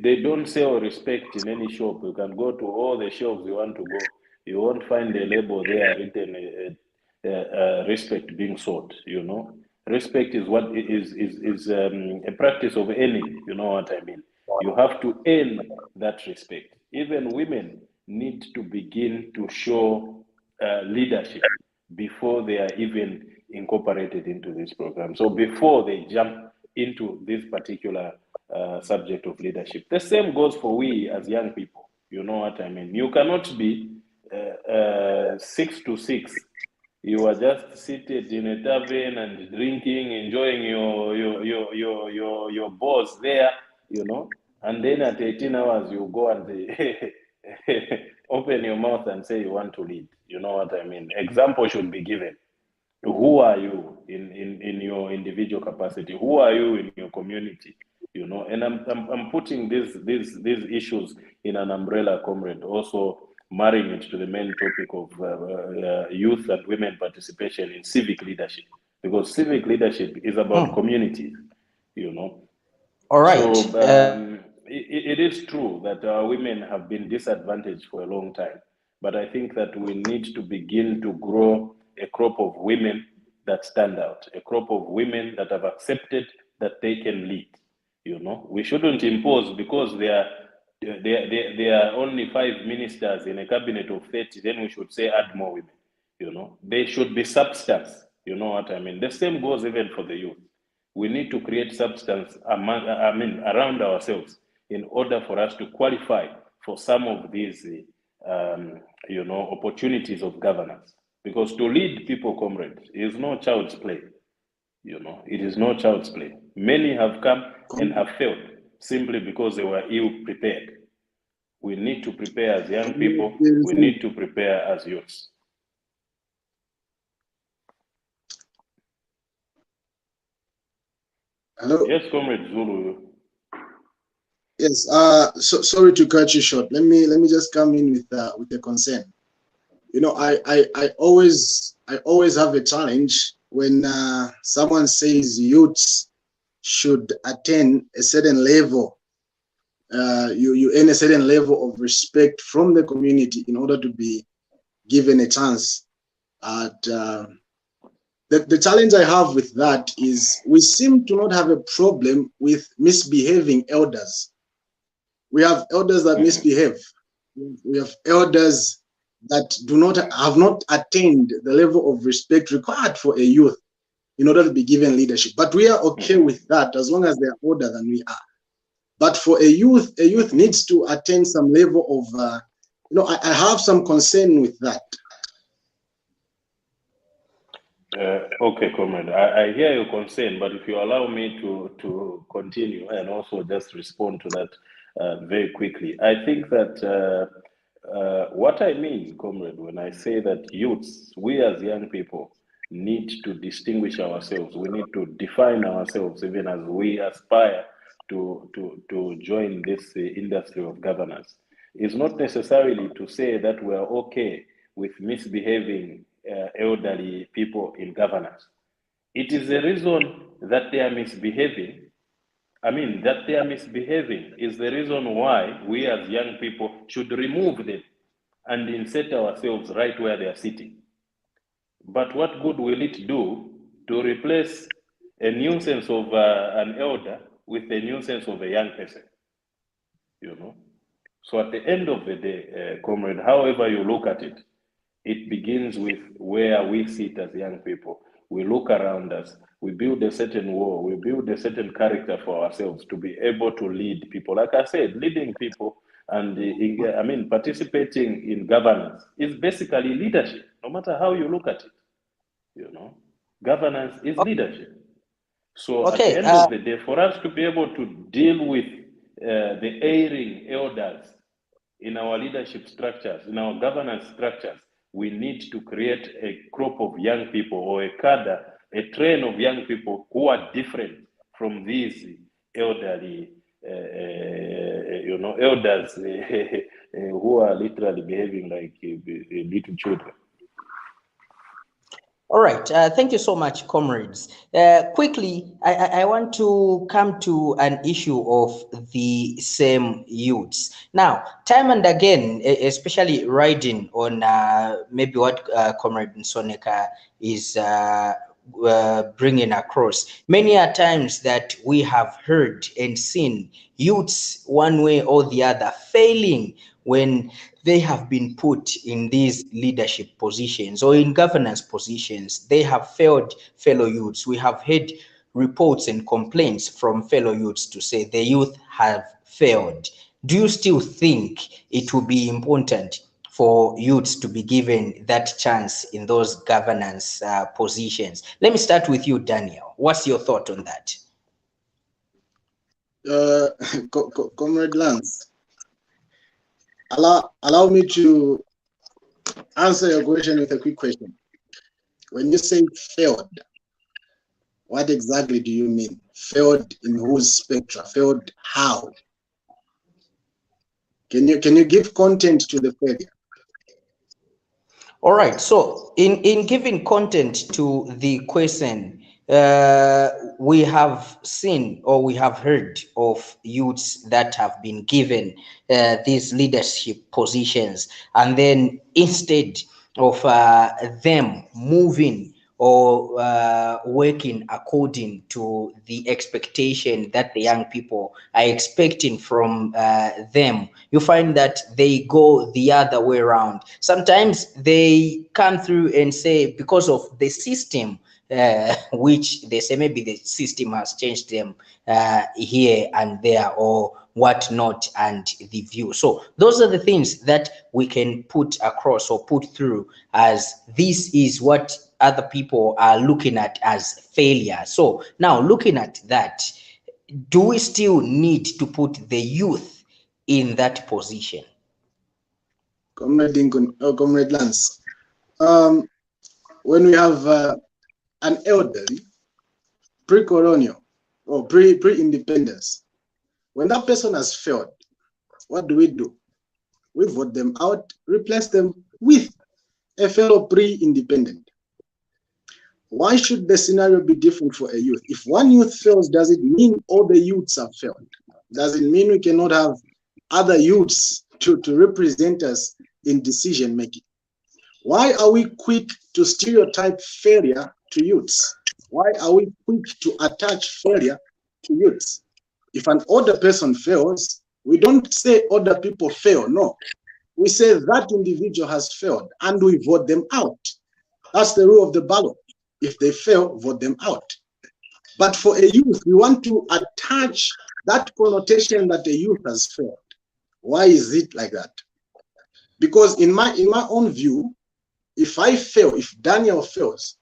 they don't sell respect in any shop. You can go to all the shops you want to go. You won't find a label there written respect being sought, Respect is what is a practice of earning, you know what I mean? You have to earn that respect. Even women need to begin to show leadership before they are even incorporated into this program. So before they jump into this particular subject of leadership. The same goes for we as young people. You know what I mean? You cannot be 6 to 6. You are just seated in a tavern and drinking, enjoying your boss there, and then at 18 hours you go and open your mouth and say you want to lead. You know what I mean? Example should be given. Who are you in your individual capacity? Who are you in your community? And I'm putting these issues in an umbrella, comrade, also marrying it to the main topic of youth and women participation in civic leadership, because civic leadership is about communities, All right. So it is true that our women have been disadvantaged for a long time, but I think that we need to begin to grow a crop of women that stand out, a crop of women that have accepted that they can lead. We shouldn't impose because there are only 5 ministers in a cabinet of 30. Then we should say add more women. They should be substance. You know what I mean? The same goes even for the youth. We need to create substance around ourselves in order for us to qualify for some of these, opportunities of governance. Because to lead people, comrades, is no child's play. It is no child's play. Many have come and have failed simply because they were ill prepared. We need to prepare as young people. We need to prepare as youths. Hello. Yes, Comrade Zulu. Yes. So sorry to cut you short. Let me just come in with a concern. I always have a challenge when someone says youths should attain a certain level. You earn a certain level of respect from the community in order to be given a chance at. The challenge I have with that is we seem to not have a problem with misbehaving elders. We have elders that misbehave. We have elders that have not attained the level of respect required for a youth in order to be given leadership. But we are okay with that as long as they are older than we are. But for a youth needs to attain some level of, I have some concern with that. Okay, comrade. I hear your concern, but if you allow me to continue and also just respond to that very quickly, I think that what I mean, comrade, when I say that youths, we as young people, need to distinguish ourselves. We need to define ourselves even as we aspire to join this industry of governance. It's not necessarily to say that we are okay with misbehaving elderly people in governance. It is the reason that they are misbehaving. That they are misbehaving is the reason why we as young people should remove them and insert ourselves right where they are sitting. But what good will it do to replace a nuisance of an elder with a nuisance of a young person? So at the end of the day, comrade, however you look at it, it begins with where we sit as young people. We look around us, we build a certain wall, we build a certain character for ourselves to be able to lead people. Like I said, leading people and participating in governance is basically leadership, no matter how you look at it. Governance is leadership. So at the end of the day, for us to be able to deal with the erring elders in our leadership structures, in our governance structures, we need to create a crop of young people or a cadre, a train of young people who are different from these elderly, elders who are literally behaving like little children. All right. Thank you so much, comrades. Quickly, I want to come to an issue of the same youths. Now, time and again, especially riding on maybe what Comrade Nsoneka is bringing across. Many are times that we have heard and seen youths one way or the other failing when they have been put in these leadership positions or in governance positions. They have failed fellow youths. We have heard reports and complaints from fellow youths to say the youth have failed. Do you still think it will be important for youths to be given that chance in those governance positions? Let me start with you, Daniel. What's your thought on that? Comrade Lance, allow me to answer your question with a quick question. When you say failed, what exactly do you mean? Failed in whose spectra? Failed how? Can you give content to the failure? All right. So in giving content to the question, we have seen or we have heard of youths that have been given these leadership positions, and then instead of them moving or working according to the expectation that the young people are expecting from them, you find that they go the other way around. Sometimes they come through and say, because of the system, which they say maybe the system has changed them here and there or whatnot, and the view. So those are the things that we can put across or put through as this is what other people are looking at as failure. So now looking at that, do we still need to put the youth in that position? Comrade Lance, when we have an elderly, pre-colonial or pre-independence, when that person has failed, what do? We vote them out, replace them with a fellow pre-independent. Why should the scenario be different for a youth? If one youth fails, does it mean all the youths have failed? Does it mean we cannot have other youths to represent us in decision making? Why are we quick to stereotype failure to youths? Why are we quick to attach failure to youths? If an older person fails, we don't say other people fail. No, we say that individual has failed and we vote them out. That's the rule of the ballot. If they fail, vote them out. But for a youth, we want to attach that connotation that the youth has failed. Why is it like that? Because in my own view, if I fail, if Daniel fails,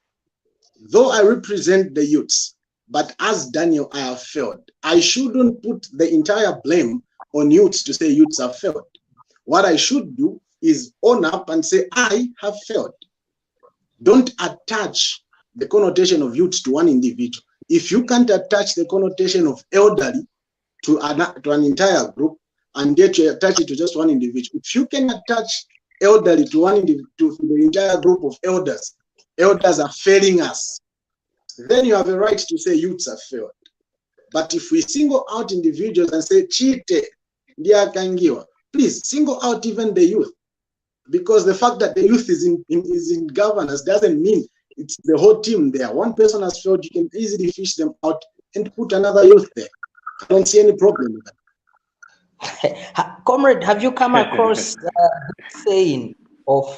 though I represent the youths, but as Daniel, I have failed. I shouldn't put the entire blame on youths to say youths have failed. What I should do is own up and say, I have failed. Don't attach the connotation of youth to one individual. If you can't attach the connotation of elderly to an entire group, and yet you attach it to just one individual, if you can attach elderly to to the entire group of elders are failing us, then you have a right to say youths have failed. But if we single out individuals and say chite, please single out even the youth, because the fact that the youth is in governance doesn't mean it's the whole team there. One person has failed, you can easily fish them out and put another youth there. I don't see any problem with that. Comrade, have you come across saying of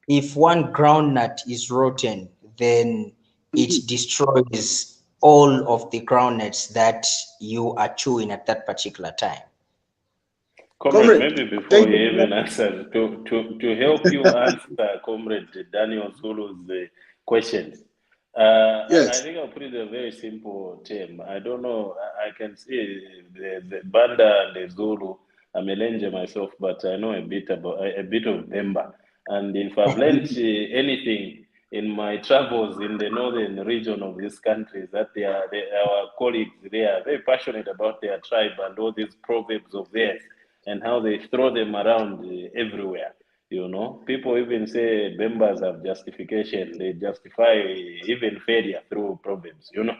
if one groundnut is rotten, then it destroys all of the groundnuts that you are chewing at that particular time? Comrade, maybe before you even answer, to help you answer Comrade Daniel Zulu's questions, yes. I think I'll put it in a very simple term. I don't know, I can see the Banda and the Zulu. I'm a Lenje myself, but I know a bit of Bemba. And if I've learned anything in my travels in the northern region of this country, is that our colleagues, they are very passionate about their tribe and all these proverbs of theirs and how they throw them around everywhere. You know, people even say Bembas have justification. They justify even failure through proverbs, you know.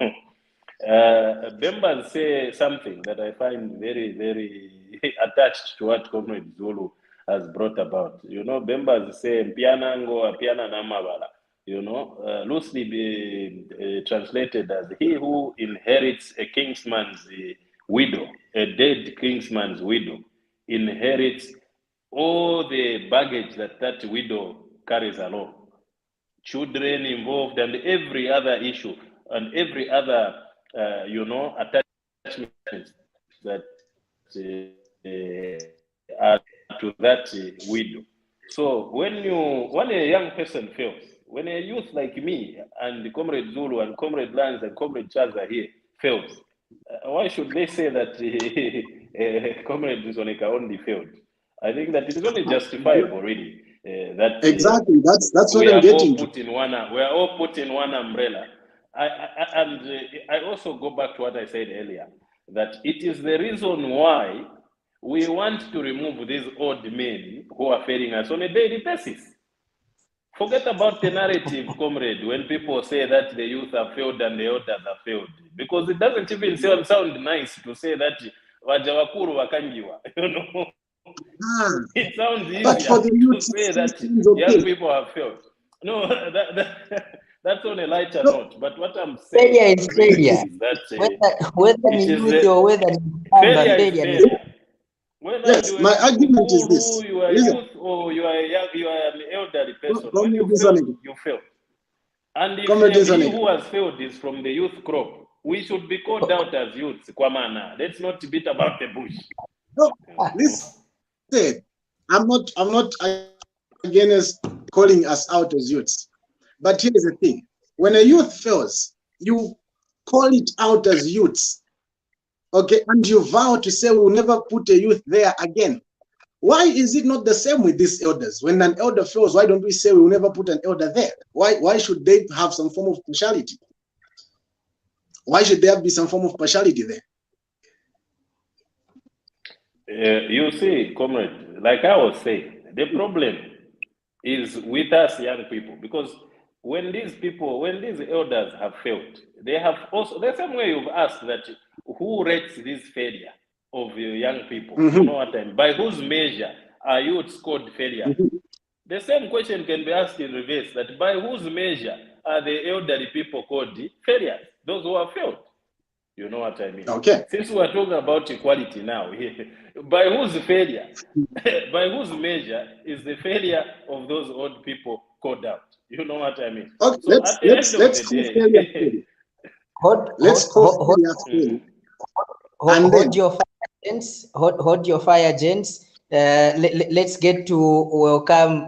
Bembas say something that I find very, very attached to what Comrade Zulu has brought about. You know, Bembas say, Mpianango, Apiana Namabala, you know, loosely translated as he who inherits a kingsman's widow, a dead kingsman's widow, inherits all the baggage that widow carries along, children involved, and every other issue, and every other, you know, attachments that are to that widow. So when a young person fails, when a youth like me and Comrade Zulu and Comrade Lance and Comrade Chaza here fails, why should they say that Comrade Nsoneka only failed? I think that it is only justifiable, really. That exactly, that's what we I'm are getting all put in one. We are all put in one umbrella. I also go back to what I said earlier, that it is the reason why we want to remove these old men who are failing us on a daily basis. Forget about the narrative, comrade, when people say that the youth have failed and the elders have failed, because it doesn't even sound nice to say that wajawakuru wakangiwa, you know. It sounds easier to say that young people have failed. No, that's on a lighter note. But what I'm saying is failure. Is that whether youth or whether failure is failure. Whether yes, my argument is this. You are youth or you are an elderly person. When you fail, you fail. And if he who has failed is from the youth crop, we should be called out as youths. Let's not beat about the bush. No, listen, I'm not against calling us out as youths. But here's the thing. When a youth fails, you call it out as youths. Okay, and you vow to say we'll never put a youth there again. Why is it not the same with these elders? When an elder fails, why don't we say we'll never put an elder there? Why should they have some form of partiality? Why should there be some form of partiality there? You see, comrade, like I was saying, the problem is with us young people, because when these elders have failed, they have also, the same way you've asked that who rates this failure of young people? You know what I mean? By whose measure are you scored failure? The same question can be asked in reverse, that by whose measure are the elderly people called failures? Those who have failed. You know what I mean? Okay. Since we are talking about equality now, by whose failure, by whose measure is the failure of those old people called out? You know what I mean? Okay, so let's hold your fire, gents. Hold your fire, gents. Let's get to welcome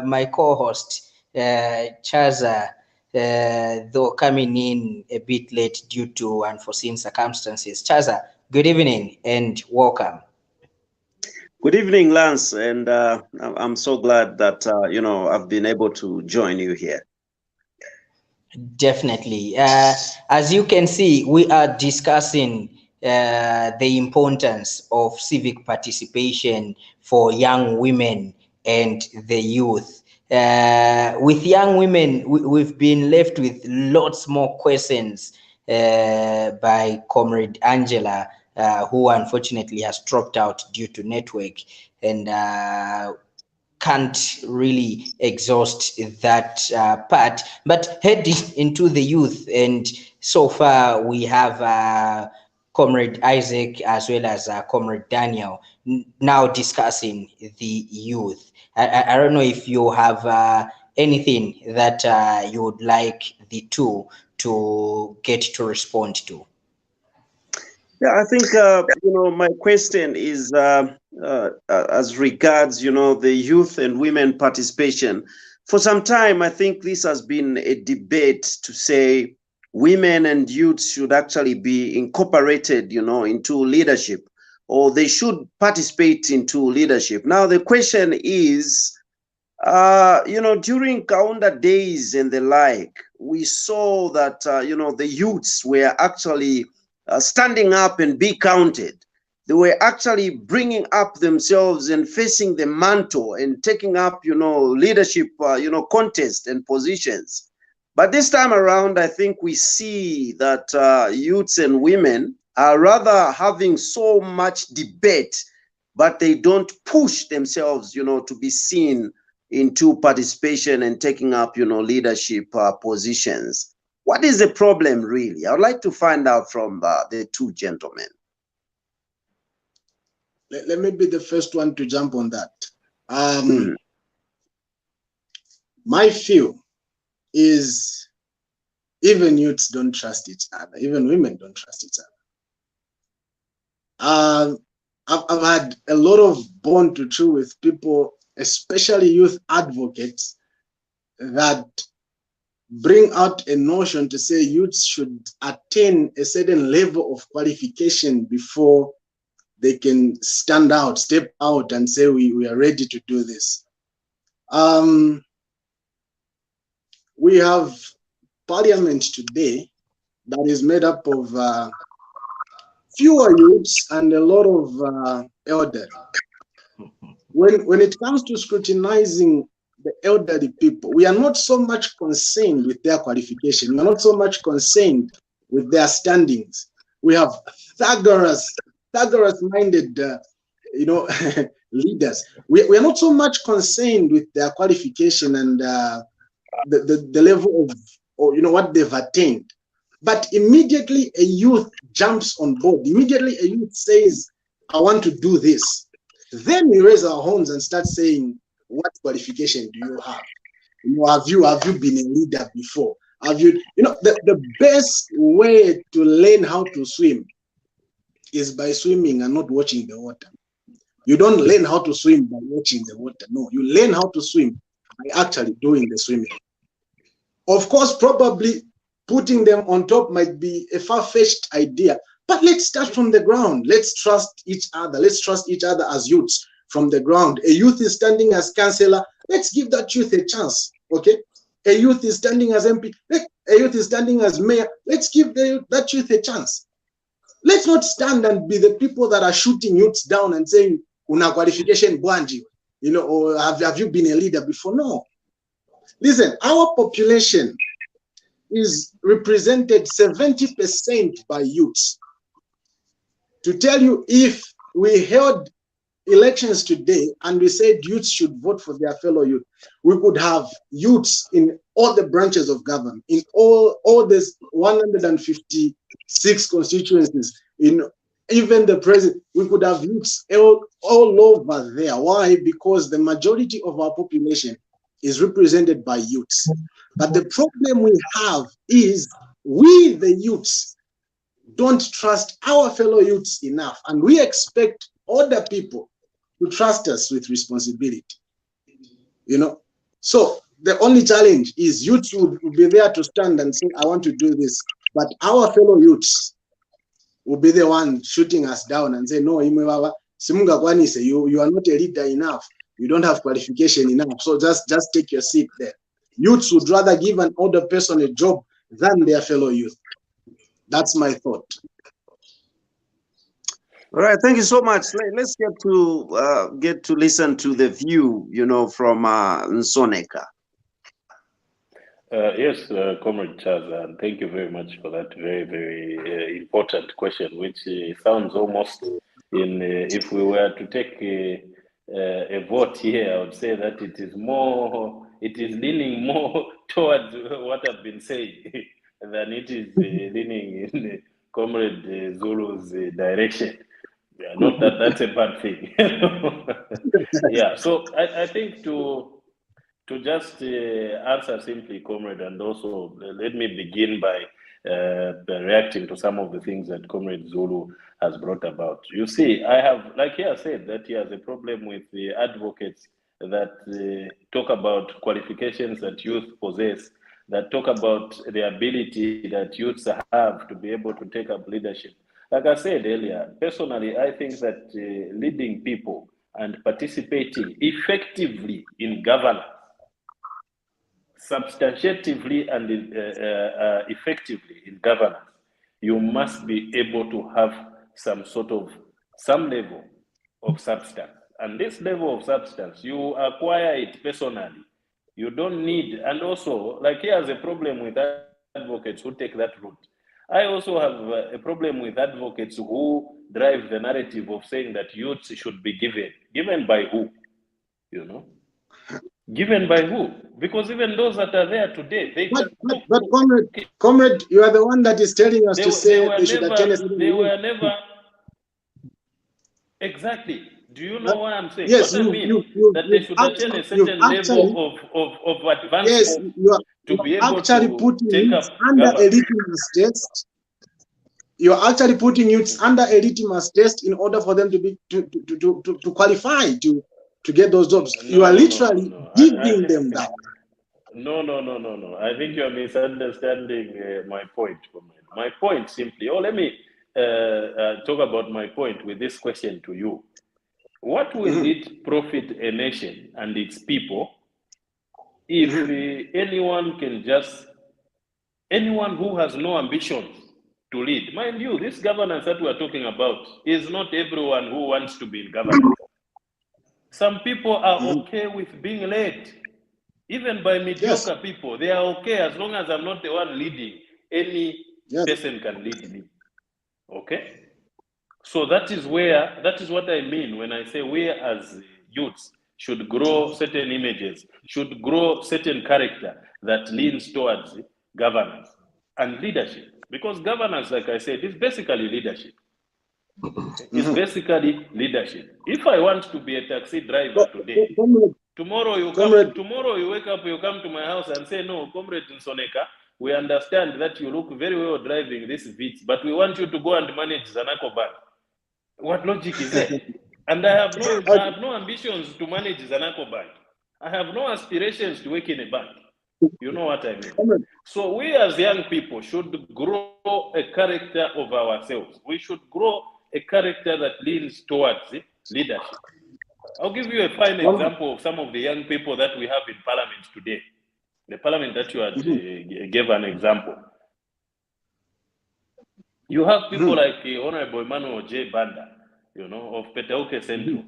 my co-host, Chaza, though coming in a bit late due to unforeseen circumstances. Chaza, good evening and welcome. Good evening, Lance, and I'm so glad that you know, I've been able to join you here. Definitely. As you can see, we are discussing the importance of civic participation for young women and the youth. With young women, we've been left with lots more questions by Comrade Angellah, who unfortunately has dropped out due to network. And can't really exhaust that part, but heading into the youth, and so far we have Comrade Isaac as well as Comrade Daniel now discussing the youth. I don't know if you have anything that you would like the two to get to respond to. Yeah, I think my question is as regards the youth and women participation. For some time, I think this has been a debate to say women and youth should actually be incorporated, into leadership, or they should participate into leadership. Now the question is, during Kaunda days and the like, we saw that the youths were actually standing up and be counted. They were actually bringing up themselves and facing the mantle and taking up, leadership, contest and positions. But this time around, I think we see that youths and women are rather having so much debate, but they don't push themselves, to be seen into participation and taking up, leadership positions. What is the problem, really? I would like to find out from the two gentlemen. Let me be the first one to jump on that. My view is even youths don't trust each other. Even women don't trust each other. I've had a lot of bond to chew with people, especially youth advocates, that bring out a notion to say youths should attain a certain level of qualification before they can stand out, step out and say we are ready to do this. We have parliament today that is made up of fewer youths and a lot of elderly. When it comes to scrutinizing the elderly people, we are not so much concerned with their qualification. We are not so much concerned with their standings. We have thuggerous-minded, leaders. We are not so much concerned with their qualification and the level of, what they've attained. But immediately a youth jumps on board. Immediately a youth says, I want to do this. Then we raise our horns and start saying, what qualification do you have? Have you been a leader before? Have you, the best way to learn how to swim is by swimming and not watching the water. You don't learn how to swim by watching the water. No, you learn how to swim by actually doing the swimming. Of course, probably putting them on top might be a far-fetched idea, but let's start from the ground. Let's trust each other. Let's trust each other as youths from the ground. A youth is standing as councillor. Let's give that youth a chance, okay? A youth is standing as MP. A youth is standing as mayor. Let's give that youth a chance. Let's not stand and be the people that are shooting youths down and saying, una qualification, Bwanji, or have you been a leader before? No. Listen, our population is represented 70% by youths. To tell you, if we held elections today and we said youths should vote for their fellow youth, we could have youths in all the branches of government, in all this 156 constituencies, in even the president. We could have youths all over there. Why? Because the majority of our population is represented by youths. But the problem we have is we, the youths, don't trust our fellow youths enough, and we expect other people to trust us with responsibility. So the only challenge is youths will be there to stand and say, I want to do this, but our fellow youths will be the one shooting us down and say, no, you are not a leader enough, you don't have qualification enough, so just take your seat there. Youths would rather give an older person a job than their fellow youth. That's my thought. All right, thank you so much. Let's get to listen to the view, from Nsoneka. Yes, Comrade Chaza, and thank you very much for that very, very important question, which sounds almost if we were to take a vote here, I would say that it is leaning more towards what I've been saying than it is leaning in Comrade Zulu's direction. Yeah, not that that's a bad thing. Yeah, so I think to just answer simply, Comrade, and also let me begin by reacting to some of the things that Comrade Zulu has brought about. You see, I have, like he has said, that he has a problem with the advocates that talk about qualifications that youth possess, that talk about the ability that youths have to be able to take up leadership. Like I said earlier, personally, I think that leading people and participating effectively in governance, substantively and effectively in governance, you must be able to have some level of substance. And this level of substance, you acquire it personally. You don't need, and also, like he has a problem with advocates who take that route. I also have a problem with advocates who drive the narrative of saying that youths should be given. Given by who? Given by who? Because even those that are there today, but comrade, you are the one that is telling us to say they should attend. They were never exactly. Do you know what I'm saying? Yes, what I mean? That they should attain a certain level of advancement. Yes, to be able actually to putting take up under a litmus test. You're actually putting youths under a litmus test in order for them to be to qualify to get those jobs. You are literally giving them that. No. I think you are misunderstanding my point. My point simply, let me talk about my point with this question to you. What will it profit a nation and its people if anyone who has no ambitions to lead? Mind you, this governance that we're talking about is not everyone who wants to be in governance. Some people are okay with being led, even by mediocre people. They are okay as long as I'm not the one leading. Any person can lead me. Okay? So that is what I mean when I say we as youths should grow certain images, should grow certain character that leans towards governance and leadership. Because governance, like I said, is basically leadership. It's basically leadership. If I want to be a taxi driver today, tomorrow you wake up, you come to my house and say, no, Comrade Nsoneka, we understand that you look very well driving this Vitz, but we want you to go and manage Zanaco Bank. What logic is that? And I have no ambitions to manage Zanaco Bank. I have no aspirations to work in a bank. You know what I mean? So we as young people should grow a character of ourselves. We should grow a character that leans towards leadership. I'll give you a fine example of some of the young people that we have in parliament today. The parliament that you had gave an example. You have people like Honorable Emmanuel J. Banda, of Petauke Central.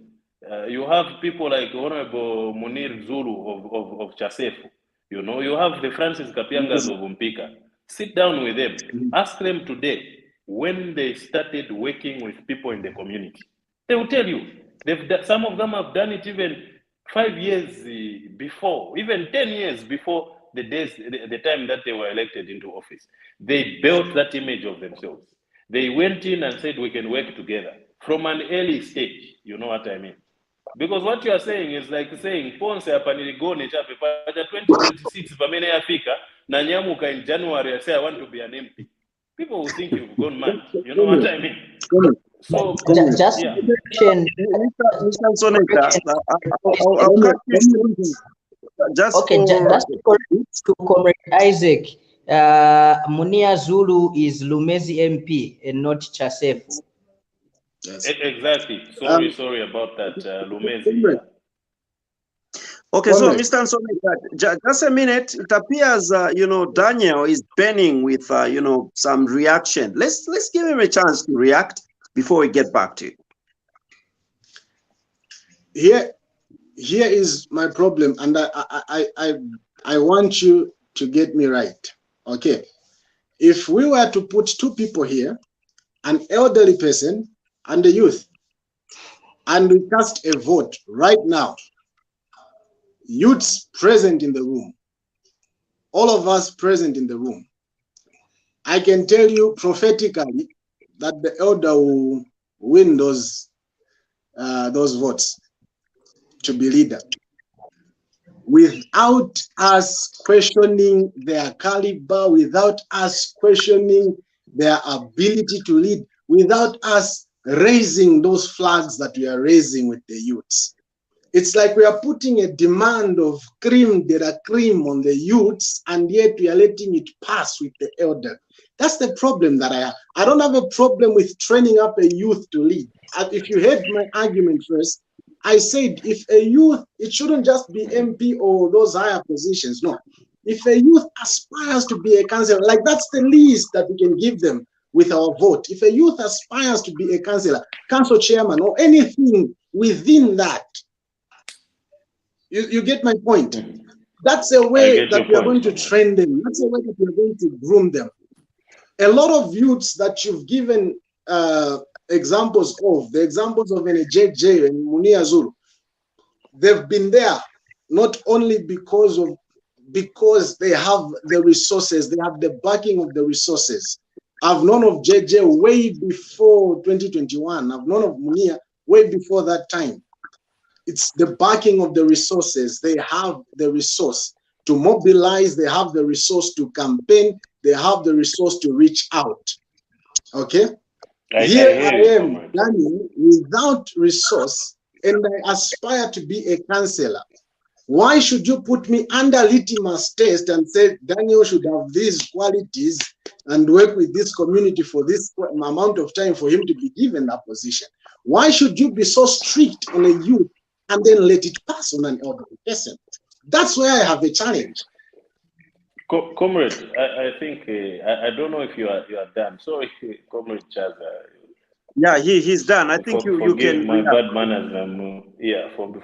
You have people like Honorable Munir Zulu of Chasefu. You have the Francis Kapiangas of Umpika. Sit down with them. Ask them today when they started working with people in the community. They will tell you. Some of them have done it even 5 years before, even 10 years before the time that they were elected into office. They built that image of themselves. They went in and said, we can work together from an early stage. You know what I mean? Because what you are saying is like saying, Ponce Apaniligone Chape, 2026, Pamene Africa, Nanyamuka in January, I say, I want to be an MP. People will think you've gone mad. You know what I mean? So, just yeah. Just to Comrade Isaac, Munia Zulu is Lumezi MP and not Chasefu. Yes. Exactly. Sorry about that, Lumezi. Okay, so Mr. Nsoneka, just a minute. It appears, Daniel is penning with, some reaction. Let's give him a chance to react before we get back to you. Here is my problem, and I want you to get me right. Okay, if we were to put two people here, an elderly person and a youth, and we cast a vote right now, youths present in the room, all of us present in the room, I can tell you prophetically that the elder will win those votes to be leader, without us questioning their caliber, without us questioning their ability to lead, without us raising those flags that we are raising with the youths. It's like we are putting a demand of cream de la cream on the youths, and yet we are letting it pass with the elder. That's the problem that I have. I don't have a problem with training up a youth to lead. If you heard my argument first, I said if a youth, it shouldn't just be MP or those higher positions. No. If a youth aspires to be a councillor, like that's the least that we can give them with our vote. If a youth aspires to be a councillor, council chairman, or anything within that, you get my point. That's a way that we are going to train them. That's a way that we are going to groom them. A lot of youths that you've given examples of, the examples of NJJ and Munia Zulu, they've been there not only because they have the resources, they have the backing of the resources. I've known of JJ way before 2021. I've known of Munia way before that time. It's the backing of the resources. They have the resource to mobilize. They have the resource to campaign. They have the resource to reach out. Okay? Here I am, Daniel, without resource, and I aspire to be a councillor. Why should you put me under litmus test and say Daniel should have these qualities and work with this community for this amount of time for him to be given that position? Why should you be so strict on a youth and then let it pass on an elderly person? That's where I have a challenge. Comrade, I think I don't know if you are done. Sorry, Comrade Chaza. Yeah, he's done. I think you forgive can. My bad manners.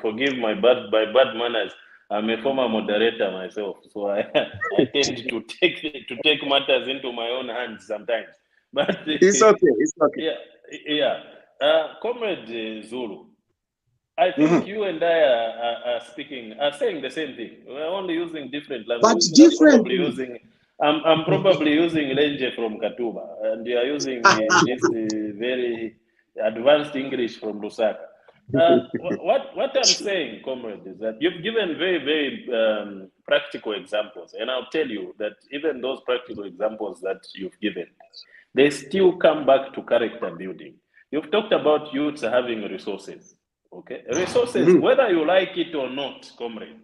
Forgive my bad manners. I'm a former moderator myself, so I tend to take matters into my own hands sometimes. But it's okay. It's okay. Yeah. Comrade Zulu, I think you and I are saying the same thing. We're only using different languages. But different. I'm probably using Lenje from Katuba, and you are using this very advanced English from Lusaka. What I'm saying, comrade, is that you've given very, very practical examples, and I'll tell you that even those practical examples that you've given, they still come back to character building. You've talked about youths having resources. Okay, resources, whether you like it or not, comrade,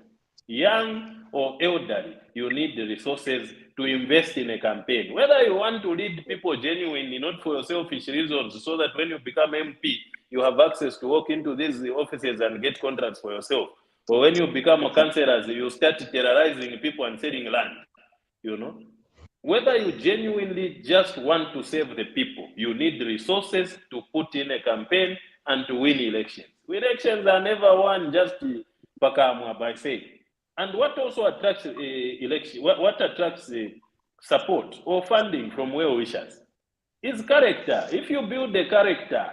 young or elderly, you need the resources to invest in a campaign. Whether you want to lead people genuinely, not for your selfish reasons, so that when you become MP, you have access to walk into these offices and get contracts for yourself. Or when you become a councillor, you start terrorizing people and selling land, Whether you genuinely just want to save the people, you need resources to put in a campaign and to win elections. Elections are never won just by saying. And what also attracts election? What attracts support or funding from well-wishers is character. If you build a character,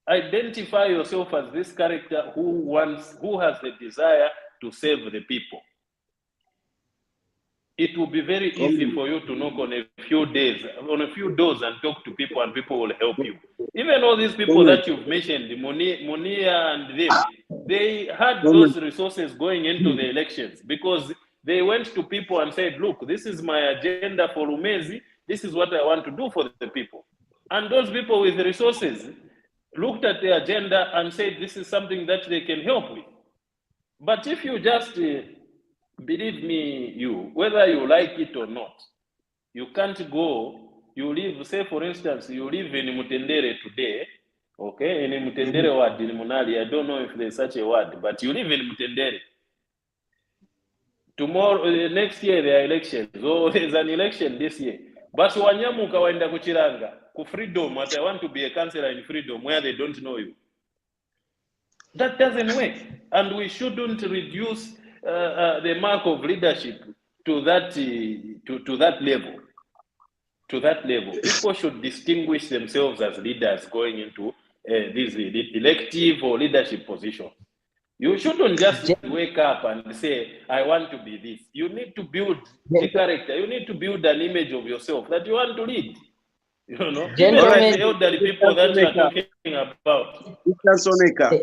identify yourself as this character who has the desire to save the people. It will be very easy for you to knock on a few doors and talk to people, and people will help you. Even all these people that you've mentioned, Munia and them, they had those resources going into the elections because they went to people and said, look, this is my agenda for Umezi. This is what I want to do for the people. And those people with the resources looked at the agenda and said, this is something that they can help with. But if you just... believe me, whether you like it or not, you can't go, you live, say for instance, you live in Mutendere today, okay, in Mutendere ward in Munali, I don't know if there's such a word, but you live in Mutendere, tomorrow, next year there are elections. So there's an election this year. But wanyamuka waenda kuchiranga ku freedom. I want to be a councillor in freedom where they don't know you. That doesn't work, and we shouldn't reduce the mark of leadership to that to that level. To that level, people should distinguish themselves as leaders going into these elective or leadership positions. You shouldn't just wake up and say, I want to be this. You need to build a character. You need to build an image of yourself that you want to lead. You know, even as the elderly people that you are talking about. Nsoneka,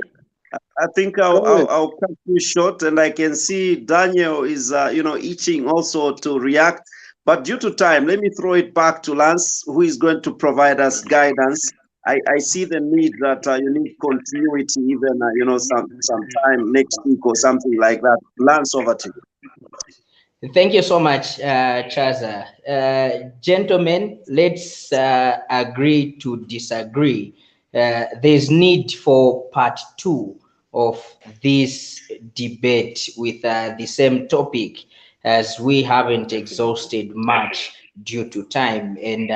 I think I'll cut you short, and I can see Daniel is, itching also to react. But due to time, let me throw it back to Lance, who is going to provide us guidance. I see the need that you need continuity, even some time next week or something like that. Lance, over to you. Thank you so much, Chaza. Gentlemen, let's agree to disagree. There's need for part 2 of this debate with the same topic, as we haven't exhausted much due to time, and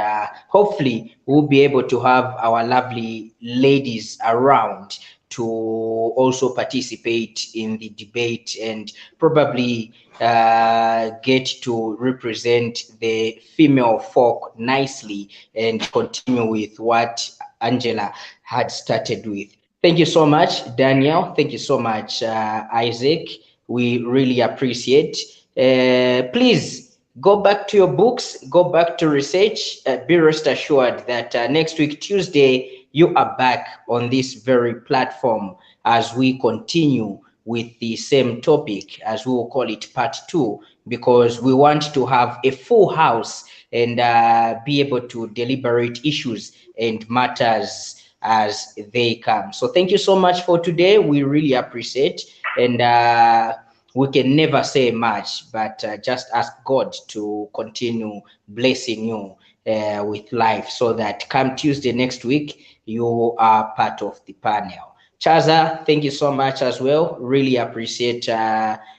hopefully we'll be able to have our lovely ladies around to also participate in the debate and probably get to represent the female folk nicely and continue with what Angellah had started with. Thank you so much, Daniel. Thank you so much, Isaac. We really appreciate. Please go back to your books, go back to research. Be rest assured that next week, Tuesday, you are back on this very platform as we continue with the same topic, as we will call it part 2, because we want to have a full house and be able to deliberate issues and matters as they come. So thank you so much for today. We really appreciate, and we can never say much, but just ask God to continue blessing you with life, so that come Tuesday next week, you are part of the panel. Chaza, thank you so much as well. Really appreciate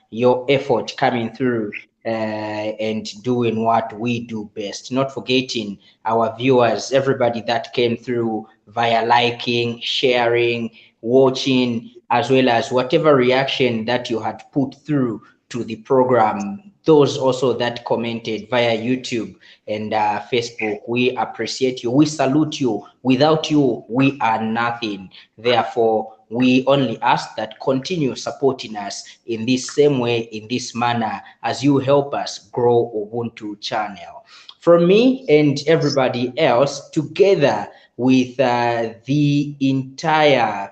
your effort coming through and doing what we do best. Not forgetting our viewers, everybody that came through via liking, sharing, watching, as well as whatever reaction that you had put through to the program. Those also that commented via YouTube and Facebook, we appreciate you. We salute you. Without you, we are nothing. Therefore, we only ask that continue supporting us in this same way, in this manner, as you help us grow Ubuntu channel. From me and everybody else, together with the entire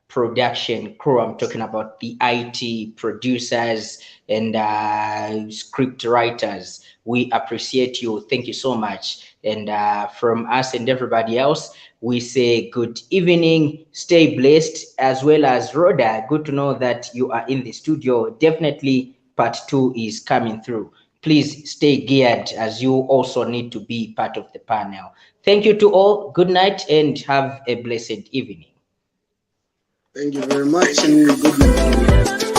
production crew, I'm talking about the IT producers and script writers, we appreciate you. Thank you so much. And from us and everybody else, we say good evening, stay blessed, as well as Rhoda. Good to know that you are in the studio. Definitely part 2 is coming through. Please stay geared, as you also need to be part of the panel. Thank you to all. Good night and have a blessed evening. Thank you very much, and good night.